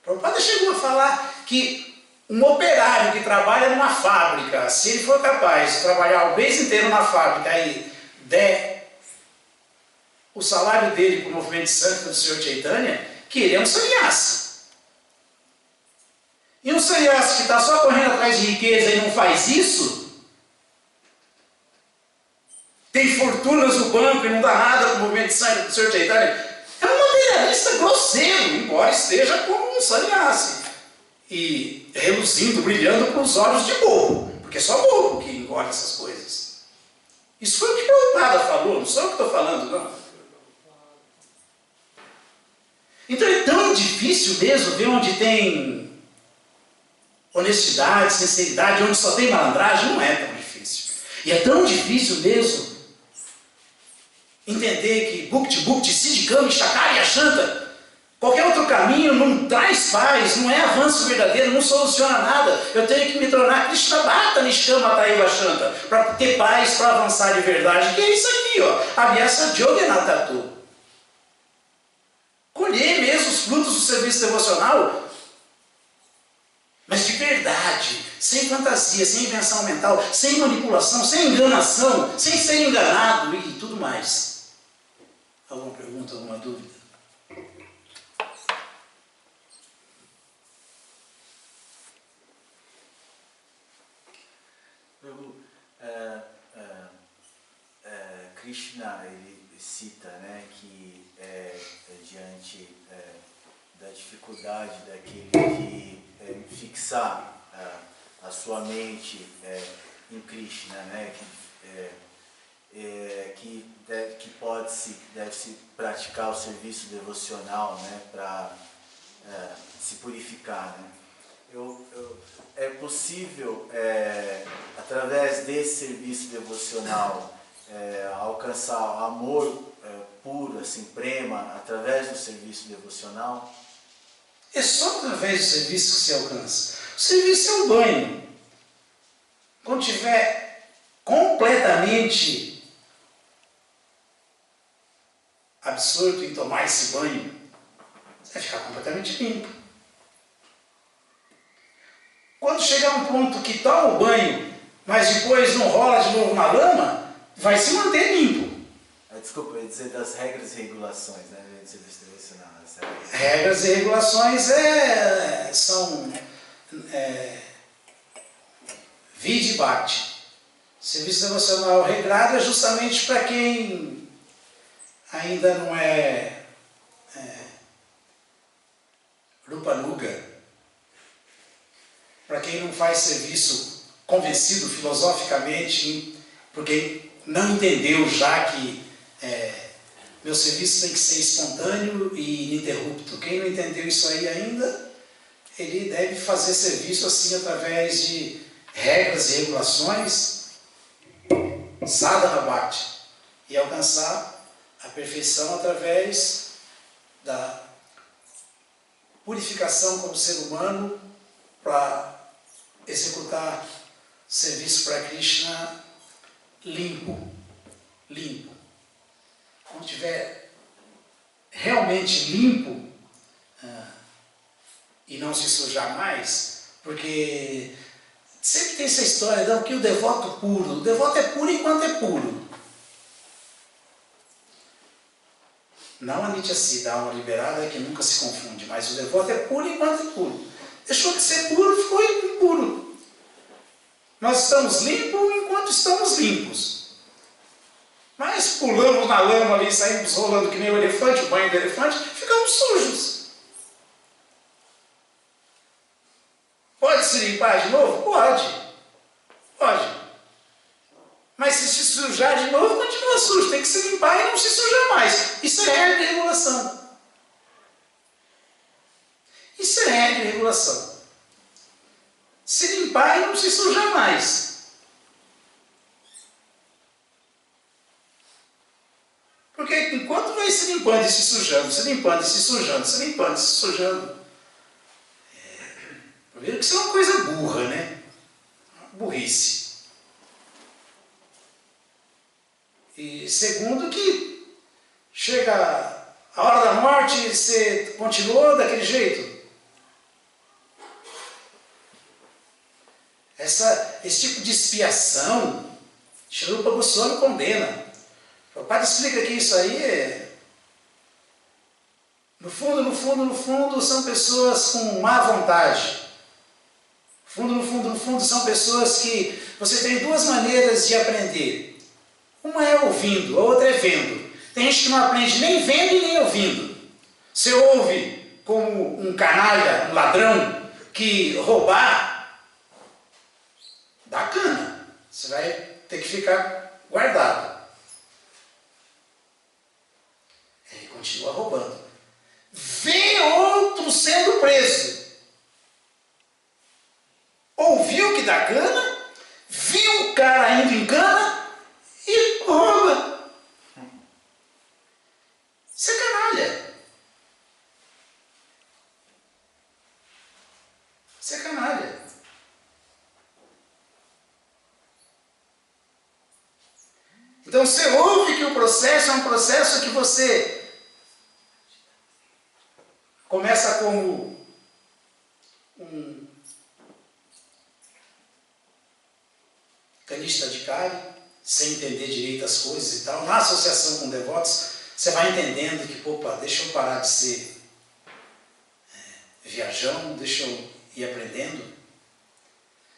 Prabhupada chegou a falar que um operário que trabalha numa fábrica, se ele for capaz de trabalhar o mês inteiro na fábrica e der o salário dele para o movimento santo do Senhor Chaitanya, que ele é um sannyasi. E um sannyasi que está só correndo atrás de riqueza e não faz isso, tem fortunas no banco e não dá nada para o movimento santo do Senhor Chaitanya, é um materialista grosseiro, embora esteja como um sannyasi. E reluzindo, brilhando com os olhos de bobo, porque é só bobo que engole essas coisas. Isso foi o que Prabhupada falou, não sou eu que estou falando, não. Então é tão difícil mesmo ver onde tem honestidade, sinceridade, onde só tem malandragem, não é tão difícil. E é tão difícil mesmo entender que Bhukti, Siddhikam, Shakari, Ashanta, qualquer outro caminho não traz paz, não é avanço verdadeiro, não soluciona nada. Eu tenho que me tornar Krishna Bhakta Nishkama Taiva Shanta, para ter paz, para avançar de verdade. Que é isso aqui, ó, Abhyasa Yoganatatu. Colher mesmo os frutos do serviço devocional, mas de verdade, sem fantasia, sem invenção mental, sem manipulação, sem enganação, sem ser enganado e tudo mais. Alguma pergunta, alguma dúvida? Krishna, ele cita, né, que diante da dificuldade daquele que fixar a sua mente em Krishna, né, que deve-se praticar o serviço devocional, né, para se purificar, né. É possível, através desse serviço devocional, alcançar amor puro, assim, prema, através do serviço devocional? É só através do serviço que se alcança. O serviço é um banho. Quando estiver completamente absorto em tomar esse banho, você vai ficar completamente limpo. Quando chegar um ponto que toma o banho, mas depois não rola de novo na lama, vai se manter limpo. Desculpa, eu ia dizer das regras e regulações, né? Regras e regulações são Vide Bhakti. Serviço devocional regrado é justamente para quem ainda não é Rupa Nuga, para quem não faz serviço convencido filosoficamente, porque não entendeu já que meu serviço tem que ser espontâneo e ininterrupto. Quem não entendeu isso aí ainda, ele deve fazer serviço assim através de regras e regulações, sadhana bhakti, e alcançar a perfeição através da purificação como ser humano para executar serviço para Krishna limpo. Quando estiver realmente limpo e não se sujar mais, porque sempre tem essa história, não, que o devoto é puro enquanto é puro. Não a Nityasiddha, a alma liberada, é que nunca se confunde, mas o devoto é puro enquanto é puro. Deixou de ser puro, ficou impuro. Nós estamos limpos enquanto estamos limpos. Mas pulamos na lama ali, saímos rolando que nem o elefante, o banho do elefante, ficamos sujos. Pode se limpar de novo? Pode. Mas se sujar de novo, continua sujo. Tem que se limpar e não se sujar mais. Isso é regra e regulação. Se limpar e não se sujar mais. Porque enquanto vai se limpando e se sujando, primeiro que isso é uma coisa burra, né? Burrice. E segundo que chega a hora da morte e você continuou daquele jeito. Esse tipo de expiação, Srila Rupa Goswami condena. O padre explica que isso aí no fundo, são pessoas com má vontade. No fundo, são pessoas que você tem duas maneiras de aprender. Uma é ouvindo, a outra é vendo. Tem gente que não aprende nem vendo e nem ouvindo. Você ouve como um canalha, um ladrão, que roubar, dá cana. Você vai ter que ficar guardado. Ele continua roubando. Vê outro sendo preso. Ouviu que dá cana, viu o cara indo em cana e rouba. Isso é canalha. Isso é canalha. Então você ouve que o processo é um processo que você começa como um canista de Kali, sem entender direito as coisas e tal. Na associação com devotos, você vai entendendo que, opa, deixa eu parar de ser viajão, deixa eu ir aprendendo.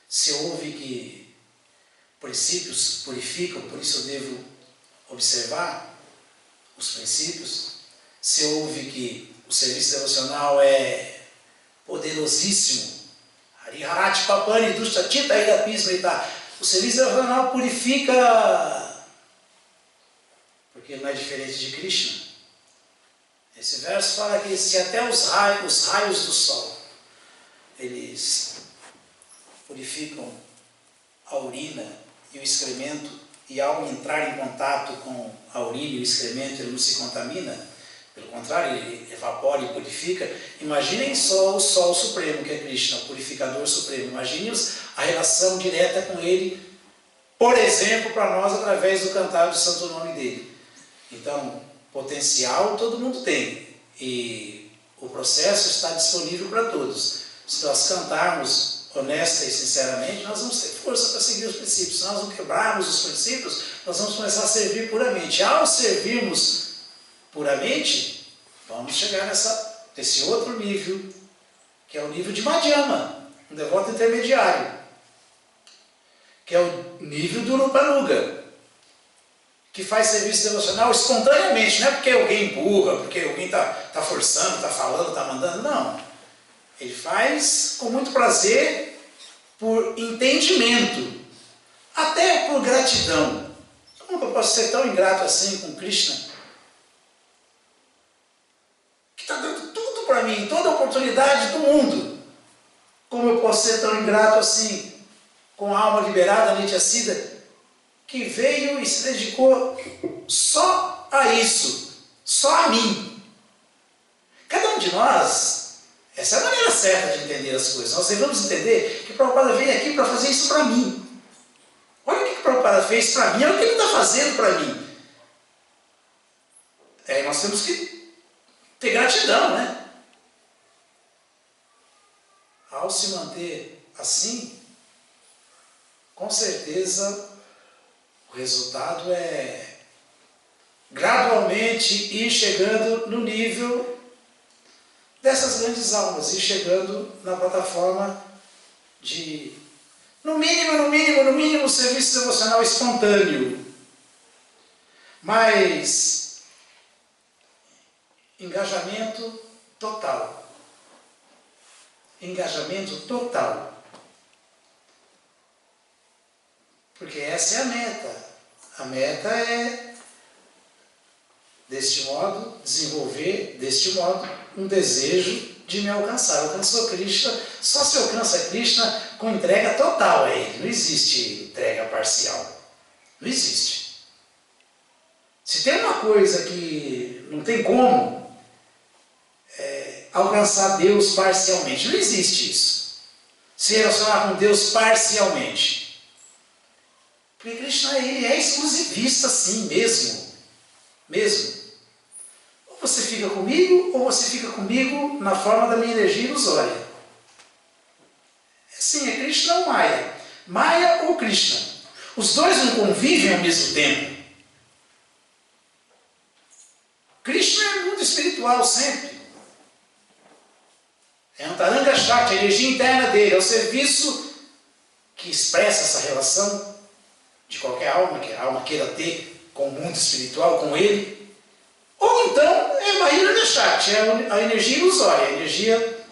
Você ouve que princípios purificam, por isso eu devo observar os princípios. Você ouve que o serviço devocional é poderosíssimo. Hariharati Papani Dustatita Irapismita. O serviço devocional purifica, porque não é diferente de Krishna. Esse verso fala que se até os raios do sol, eles purificam a urina e o excremento, e ao entrar em contato com a urina e o excremento ele não se contamina, pelo contrário, ele evapora e purifica. Imaginem só o Sol Supremo, que é Krishna, o purificador supremo. Imaginem a relação direta com ele, por exemplo, para nós, através do cantar do santo nome dele. Então, potencial todo mundo tem, e o processo está disponível para todos. Se nós cantarmos honesta e sinceramente, nós vamos ter força para seguir os princípios. Se nós não quebrarmos os princípios, nós vamos começar a servir puramente. Ao servirmos puramente, vamos chegar nesse outro nível, que é o nível de Madhyama. um devoto intermediário, que é o nível do Rupanuga, que faz serviço devocional espontaneamente, não é porque alguém empurra, porque alguém está forçando, está falando, está mandando, não. Ele faz com muito prazer, por entendimento, até por gratidão. Como que eu posso ser tão ingrato assim com Krishna? Que está dando tudo para mim, toda a oportunidade do mundo. Como eu posso ser tão ingrato assim com a alma liberada, Nitya Siddha, que veio e se dedicou só a isso, só a mim. Cada um de nós, essa é a maneira certa de entender as coisas. Nós devemos entender que Prabhupada veio aqui para fazer isso para mim. Olha o que Prabhupada fez para mim, olha o que ele está fazendo para mim. Nós temos que ter gratidão, né? Ao se manter assim, com certeza o resultado é gradualmente ir chegando no nível dessas grandes almas, ir chegando na plataforma de, no mínimo, serviço devocional espontâneo. Mas engajamento total. Engajamento total. Porque essa é a meta. A meta é, deste modo, desenvolver, deste modo, um desejo de me alcançar. Alcançou Krishna, só se alcança Krishna com entrega total a Ele. Não existe entrega parcial. Não existe. Se tem uma coisa que não tem como alcançar Deus parcialmente, não existe isso. Se relacionar com Deus parcialmente. Porque Krishna ele é exclusivista assim mesmo. Ou você fica comigo, ou você fica comigo na forma da minha energia ilusória. Sim, é Krishna ou Maya. Maya ou Krishna. Os dois não convivem ao mesmo tempo. Krishna é mundo espiritual sempre. É Antaranga Shakti, a energia interna dele. É o serviço que expressa essa relação de qualquer alma, que a alma queira ter com o mundo espiritual, com ele. Ou então é Mahirana Shakti, é a energia ilusória, a energia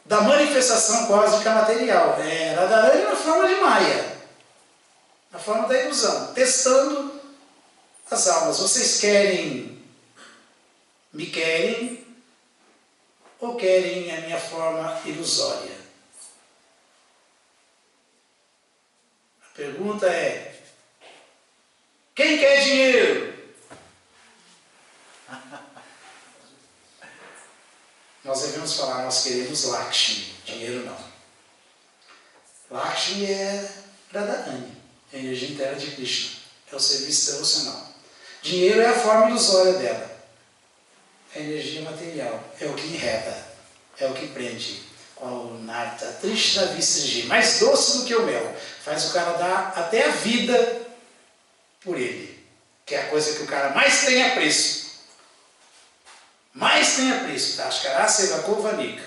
da manifestação cósmica material. É Radharani na forma de Maya, na forma da ilusão, testando as almas. Vocês me querem, ou querem a minha forma ilusória? A pergunta é: quem quer dinheiro? Nós devemos falar, nós queremos Lakshmi, dinheiro não. Lakshmi é Radharani, é a energia interna de Krishna, é o serviço devocional. Dinheiro é a forma ilusória dela, é a energia material, é o que enreda, é o que prende. O Narta, triste da vista, mais doce do que o mel, faz o cara dar até a vida por ele, que é a coisa que o cara mais tem apreço. Mais tem apreço, tá? Ashkara Sevakovanika.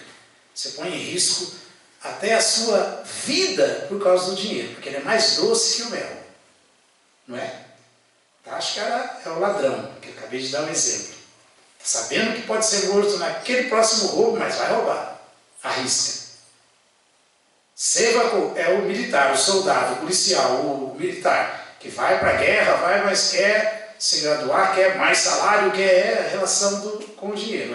Você põe em risco até a sua vida por causa do dinheiro, porque ele é mais doce que o mel, não é? Ashkara é o ladrão, que eu acabei de dar um exemplo. Está sabendo que pode ser morto naquele próximo roubo, mas vai roubar. Arrisca. Sevako é o militar, o soldado, o policial, o militar, que vai para a guerra, mas quer se graduar, quer mais salário, quer a relação com o dinheiro.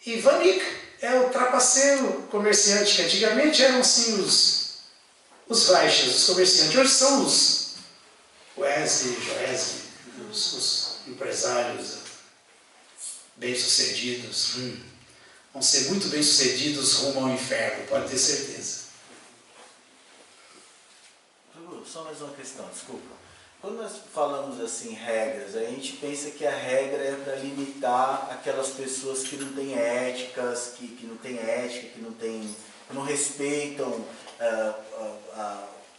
E Vanik é o trapaceiro, comerciante, que antigamente eram sim os Vaishyas, os comerciantes, hoje são os Wesley, os empresários bem-sucedidos. Vão ser muito bem-sucedidos rumo ao inferno, pode ter certeza. Só mais uma questão, desculpa. Quando nós falamos assim regras, a gente pensa que a regra é para limitar aquelas pessoas que não têm éticas, que não têm ética, que não respeitam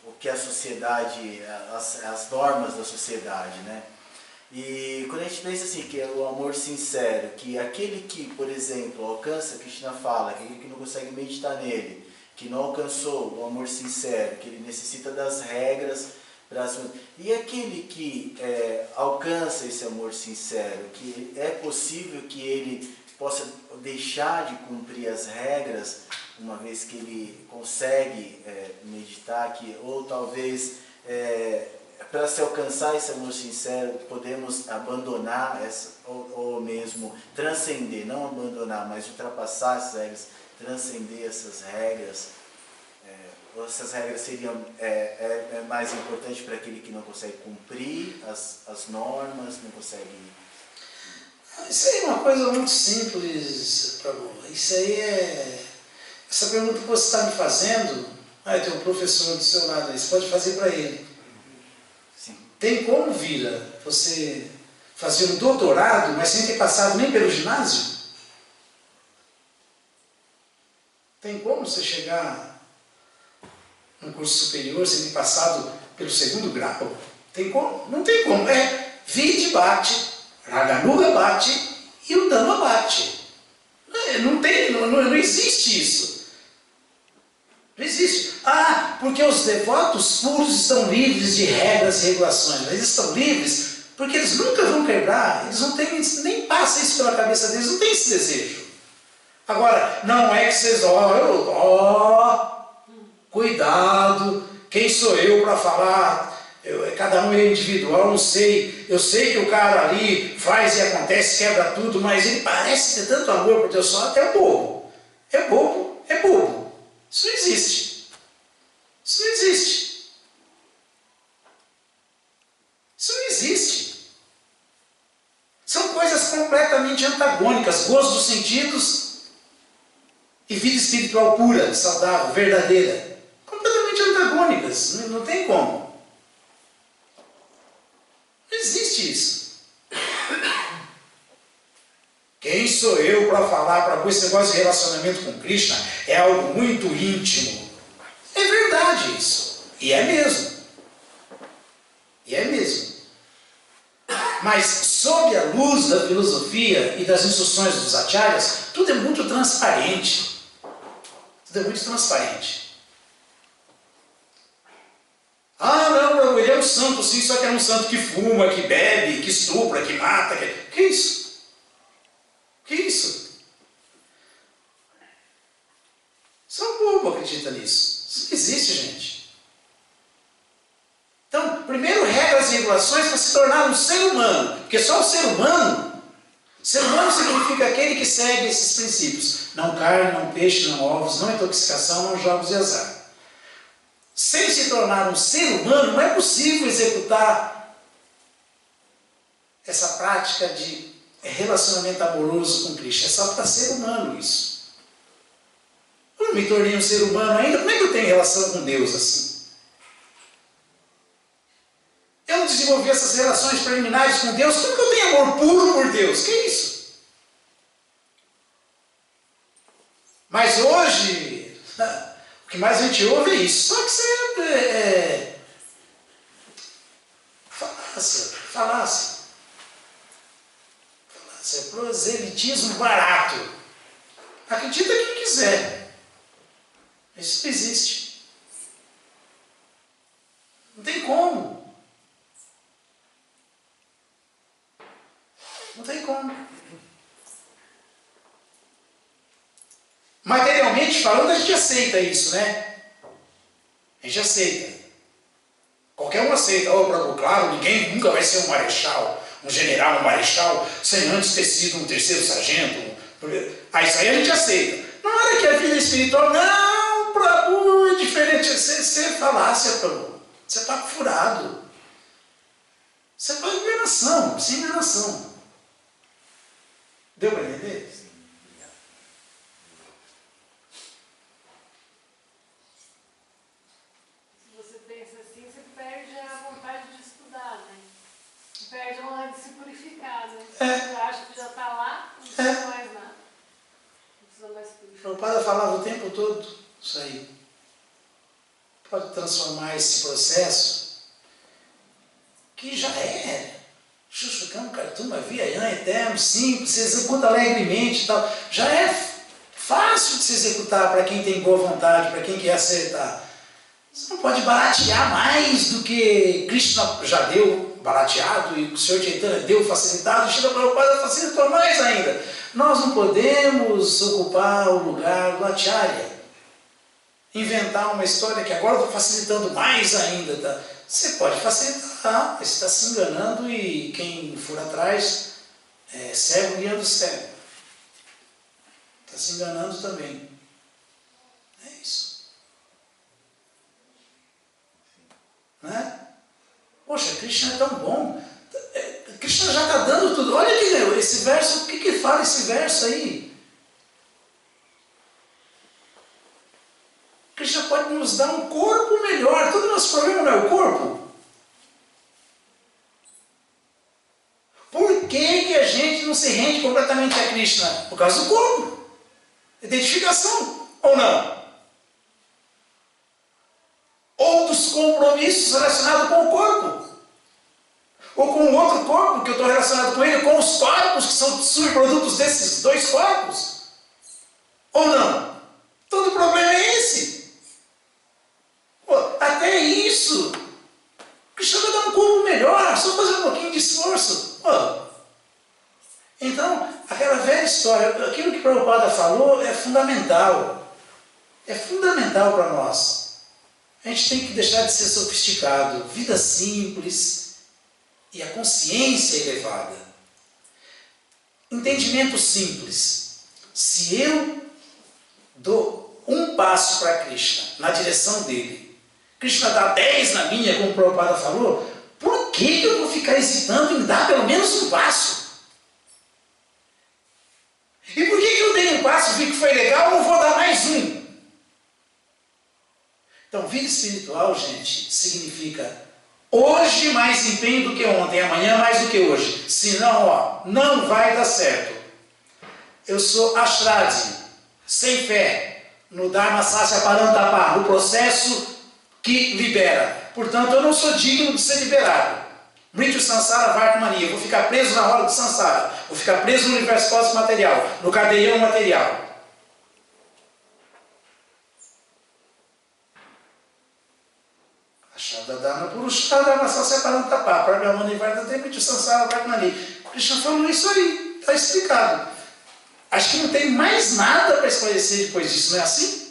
o que a sociedade, as normas da sociedade, né? E quando a gente pensa assim, que é o amor sincero, que aquele que, por exemplo, alcança, Krishna fala, que aquele que não consegue meditar nele, que não alcançou o amor sincero, que ele necessita das regras para... E aquele que alcança esse amor sincero, que é possível que ele possa deixar de cumprir as regras, uma vez que ele consegue meditar, ou talvez... para se alcançar esse amor sincero, podemos abandonar ou mesmo transcender, não abandonar, mas ultrapassar essas regras, transcender essas regras. Ou essas regras seriam mais importantes para aquele que não consegue cumprir as normas, não consegue... Isso aí é uma coisa muito simples, Prabhu. Isso aí é... Essa pergunta que você está me fazendo, tem um professor do seu lado aí, você pode fazer para ele. Tem como, Vira, você fazer um doutorado, mas sem ter passado nem pelo ginásio? Tem como você chegar num curso superior sem ter passado pelo segundo grau? Tem como? Não tem como. Vide bate, Raganuga bate e o Dhamma bate. Não existe isso. Não existe. Porque os devotos puros estão livres de regras e regulações. Mas eles estão livres porque eles nunca vão quebrar. Eles não têm, nem passa isso pela cabeça deles, não tem esse desejo. Agora, não é que vocês, cuidado, quem sou eu para falar? Cada um é individual, não sei. Eu sei que o cara ali faz e acontece, quebra tudo, mas ele parece ter tanto amor por Deus só, até é bobo. É bobo, é bobo. Isso não existe. Isso não existe. Isso não existe. São coisas completamente antagônicas. Gozo dos sentidos e vida espiritual pura, saudável, verdadeira. Completamente antagônicas. Não tem como. Não existe isso. Quem sou eu para falar para esse negócio de relacionamento com Krishna? É algo muito íntimo. É verdade isso. E é mesmo. E é mesmo. Mas sob a luz da filosofia e das instruções dos acharyas, tudo é muito transparente. Tudo é muito transparente. Não, ele é um santo sim, só que é um santo que fuma, que bebe, que estupra, que mata. Que isso? Que isso? Só um bobo acredita nisso. Isso não existe, gente. Então, primeiro, regras e regulações para se tornar um ser humano. Porque só o ser humano significa aquele que segue esses princípios. Não carne, não peixe, não ovos, não intoxicação, não jogos de azar. Sem se tornar um ser humano, não é possível executar essa prática de relacionamento amoroso com Krishna. É só para ser humano isso. Eu não me tornei um ser humano ainda, como é que eu tenho relação com Deus assim? Eu não desenvolvi essas relações preliminares com Deus, como que eu tenho amor puro por Deus? Que isso? Mas hoje, o que mais a gente ouve é isso. Só que isso é falácia. Isso é proselitismo barato. Acredita quem quiser. Isso não existe. Não tem como. Não tem como. Materialmente falando, a gente aceita isso, né? A gente aceita. Qualquer um aceita. Claro, ninguém nunca vai ser um marechal, um general, um marechal, sem antes ter sido um terceiro sargento. Isso aí a gente aceita. Na hora que a vida espiritual, não, Prabhu, é diferente. Você é falácia, Prabhu. Você é papo furado. Você é enganação, sem enganação. Deu para entender? Se você pensa assim, você perde a vontade de estudar, né? Perde a vontade de se purificar, né? Você acha que já está lá, não precisa mais nada. Não precisa mais se purificar. O padre falava o tempo todo isso aí. Pode transformar esse processo que já Chuchucão, cartuma, viayan, eterno, simples, se executa alegremente e tal. Já é fácil de se executar para quem tem boa vontade, para quem quer acertar. Você não pode baratear mais do que Krishna já deu barateado e o Senhor Chaitanya deu facilitado, Srila Prabhupada facilitou mais ainda. Nós não podemos ocupar o lugar do Acharya. Inventar uma história que agora estou facilitando mais ainda. Tá? Você pode facilitar, mas está se enganando e quem for atrás é cego guiando cego. Está se enganando também. É isso. Né? Poxa, Krishna é tão bom. Krishna já está dando tudo. Olha aqui, esse verso, o que fala esse verso aí? Krishna pode nos dar um corpo melhor. Todo nosso problema não é o corpo. Por que a gente não se rende completamente a Krishna? Por causa do corpo. Identificação, ou não? Ou dos compromissos relacionados com o corpo. Ou com o outro corpo que eu estou relacionado com ele, com os corpos que são subprodutos desses dois corpos. Ou não? Todo problema é esse. Pô, até isso. Krishna vai dar um corpo melhor, só fazer um pouquinho de esforço. Pô. Então, aquela velha história, aquilo que Prabhupada falou é fundamental. É fundamental para nós. A gente tem que deixar de ser sofisticado. Vida simples e a consciência elevada. Entendimento simples. Se eu dou um passo para Krishna, na direção dele, Krishna dá 10 na minha, como o Prabhupada falou, por que eu vou ficar hesitando em dar pelo menos um passo? E por que eu dei um passo, vi que foi legal, não vou dar mais um? Então, vida espiritual, gente, significa hoje mais empenho do que ontem, amanhã mais do que hoje. Senão, ó, não vai dar certo. Eu sou ashradi, sem fé, no Dharma Sasya Parantapa, no processo que libera. Portanto, eu não sou digno de ser liberado. Mrityu Sansara Vartmani, eu vou ficar preso na roda do Sansara, vou ficar preso no universo cósmico material, no cadeião material. Shadadana Purushadana Sasyaparantapa, Prabhamani Vardate Mrityu Sansara Vartmani. Krishna falou isso aí, está explicado. Acho que não tem mais nada para esclarecer depois disso, não é assim?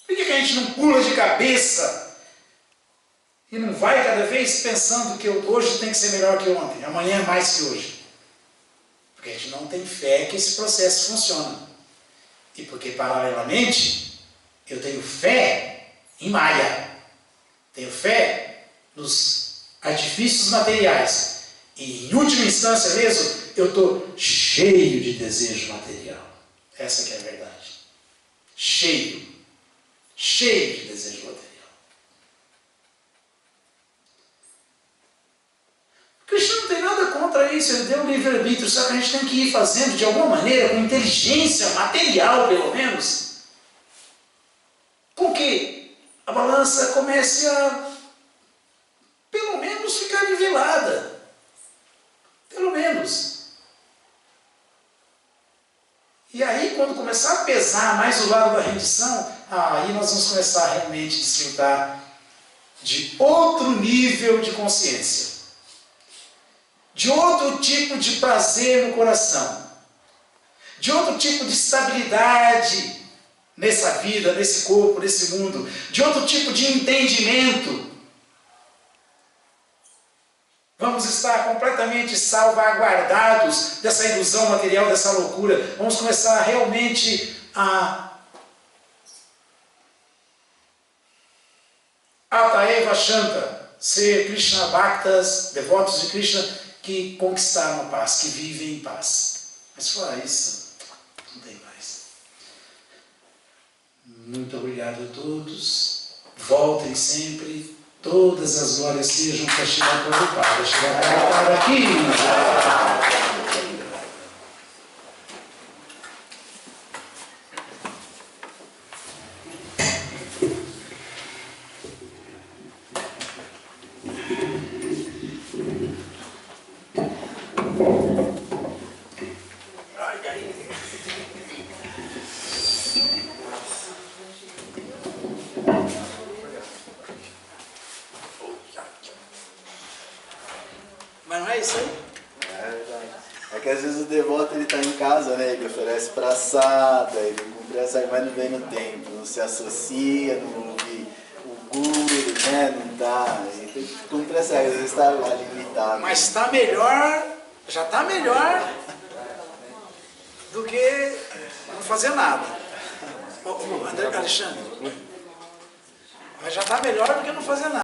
Por que a gente não pula de cabeça e não vai cada vez pensando que hoje tem que ser melhor que ontem, amanhã é mais que hoje? Porque a gente não tem fé que esse processo funciona. E porque, paralelamente, eu tenho fé em Maya. Tenho fé nos artifícios materiais. E, em última instância mesmo, eu estou cheio de desejo material. Essa que é a verdade. Cheio. Cheio de desejo material. Krishna não tem nada contra isso, ele deu um livre-arbítrio, só que a gente tem que ir fazendo de alguma maneira, com inteligência material pelo menos, com que a balança comece a, pelo menos, ficar nivelada. Pelo menos. E aí, quando começar a pesar mais o lado da rendição, aí nós vamos começar realmente a desfrutar de outro nível de consciência. De outro tipo de prazer no coração, de outro tipo de estabilidade nessa vida, nesse corpo, nesse mundo, de outro tipo de entendimento. Vamos estar completamente salvaguardados dessa ilusão material, dessa loucura. Vamos começar realmente a Ataeva Shanta, ser Krishna Bhaktas, devotos de Krishna, que conquistaram a paz, que vivem em paz. Mas fora isso, não tem mais. Muito obrigado a todos. Voltem sempre. Todas as glórias sejam para Shrila Prabhupada. Shrila Prabhupada aqui. isso aí. É verdade. É que às vezes o devoto ele tá em casa, né? Ele oferece praçada, ele cumpre essa, mas não vem no templo, não se associa, não ouve o guru, né? Não dá. Ele cumpre essa, às vezes está lá limitado. Mas está melhor, já está melhor do que não fazer nada. Ô, André Alexandre, mas já está melhor do que não fazer nada.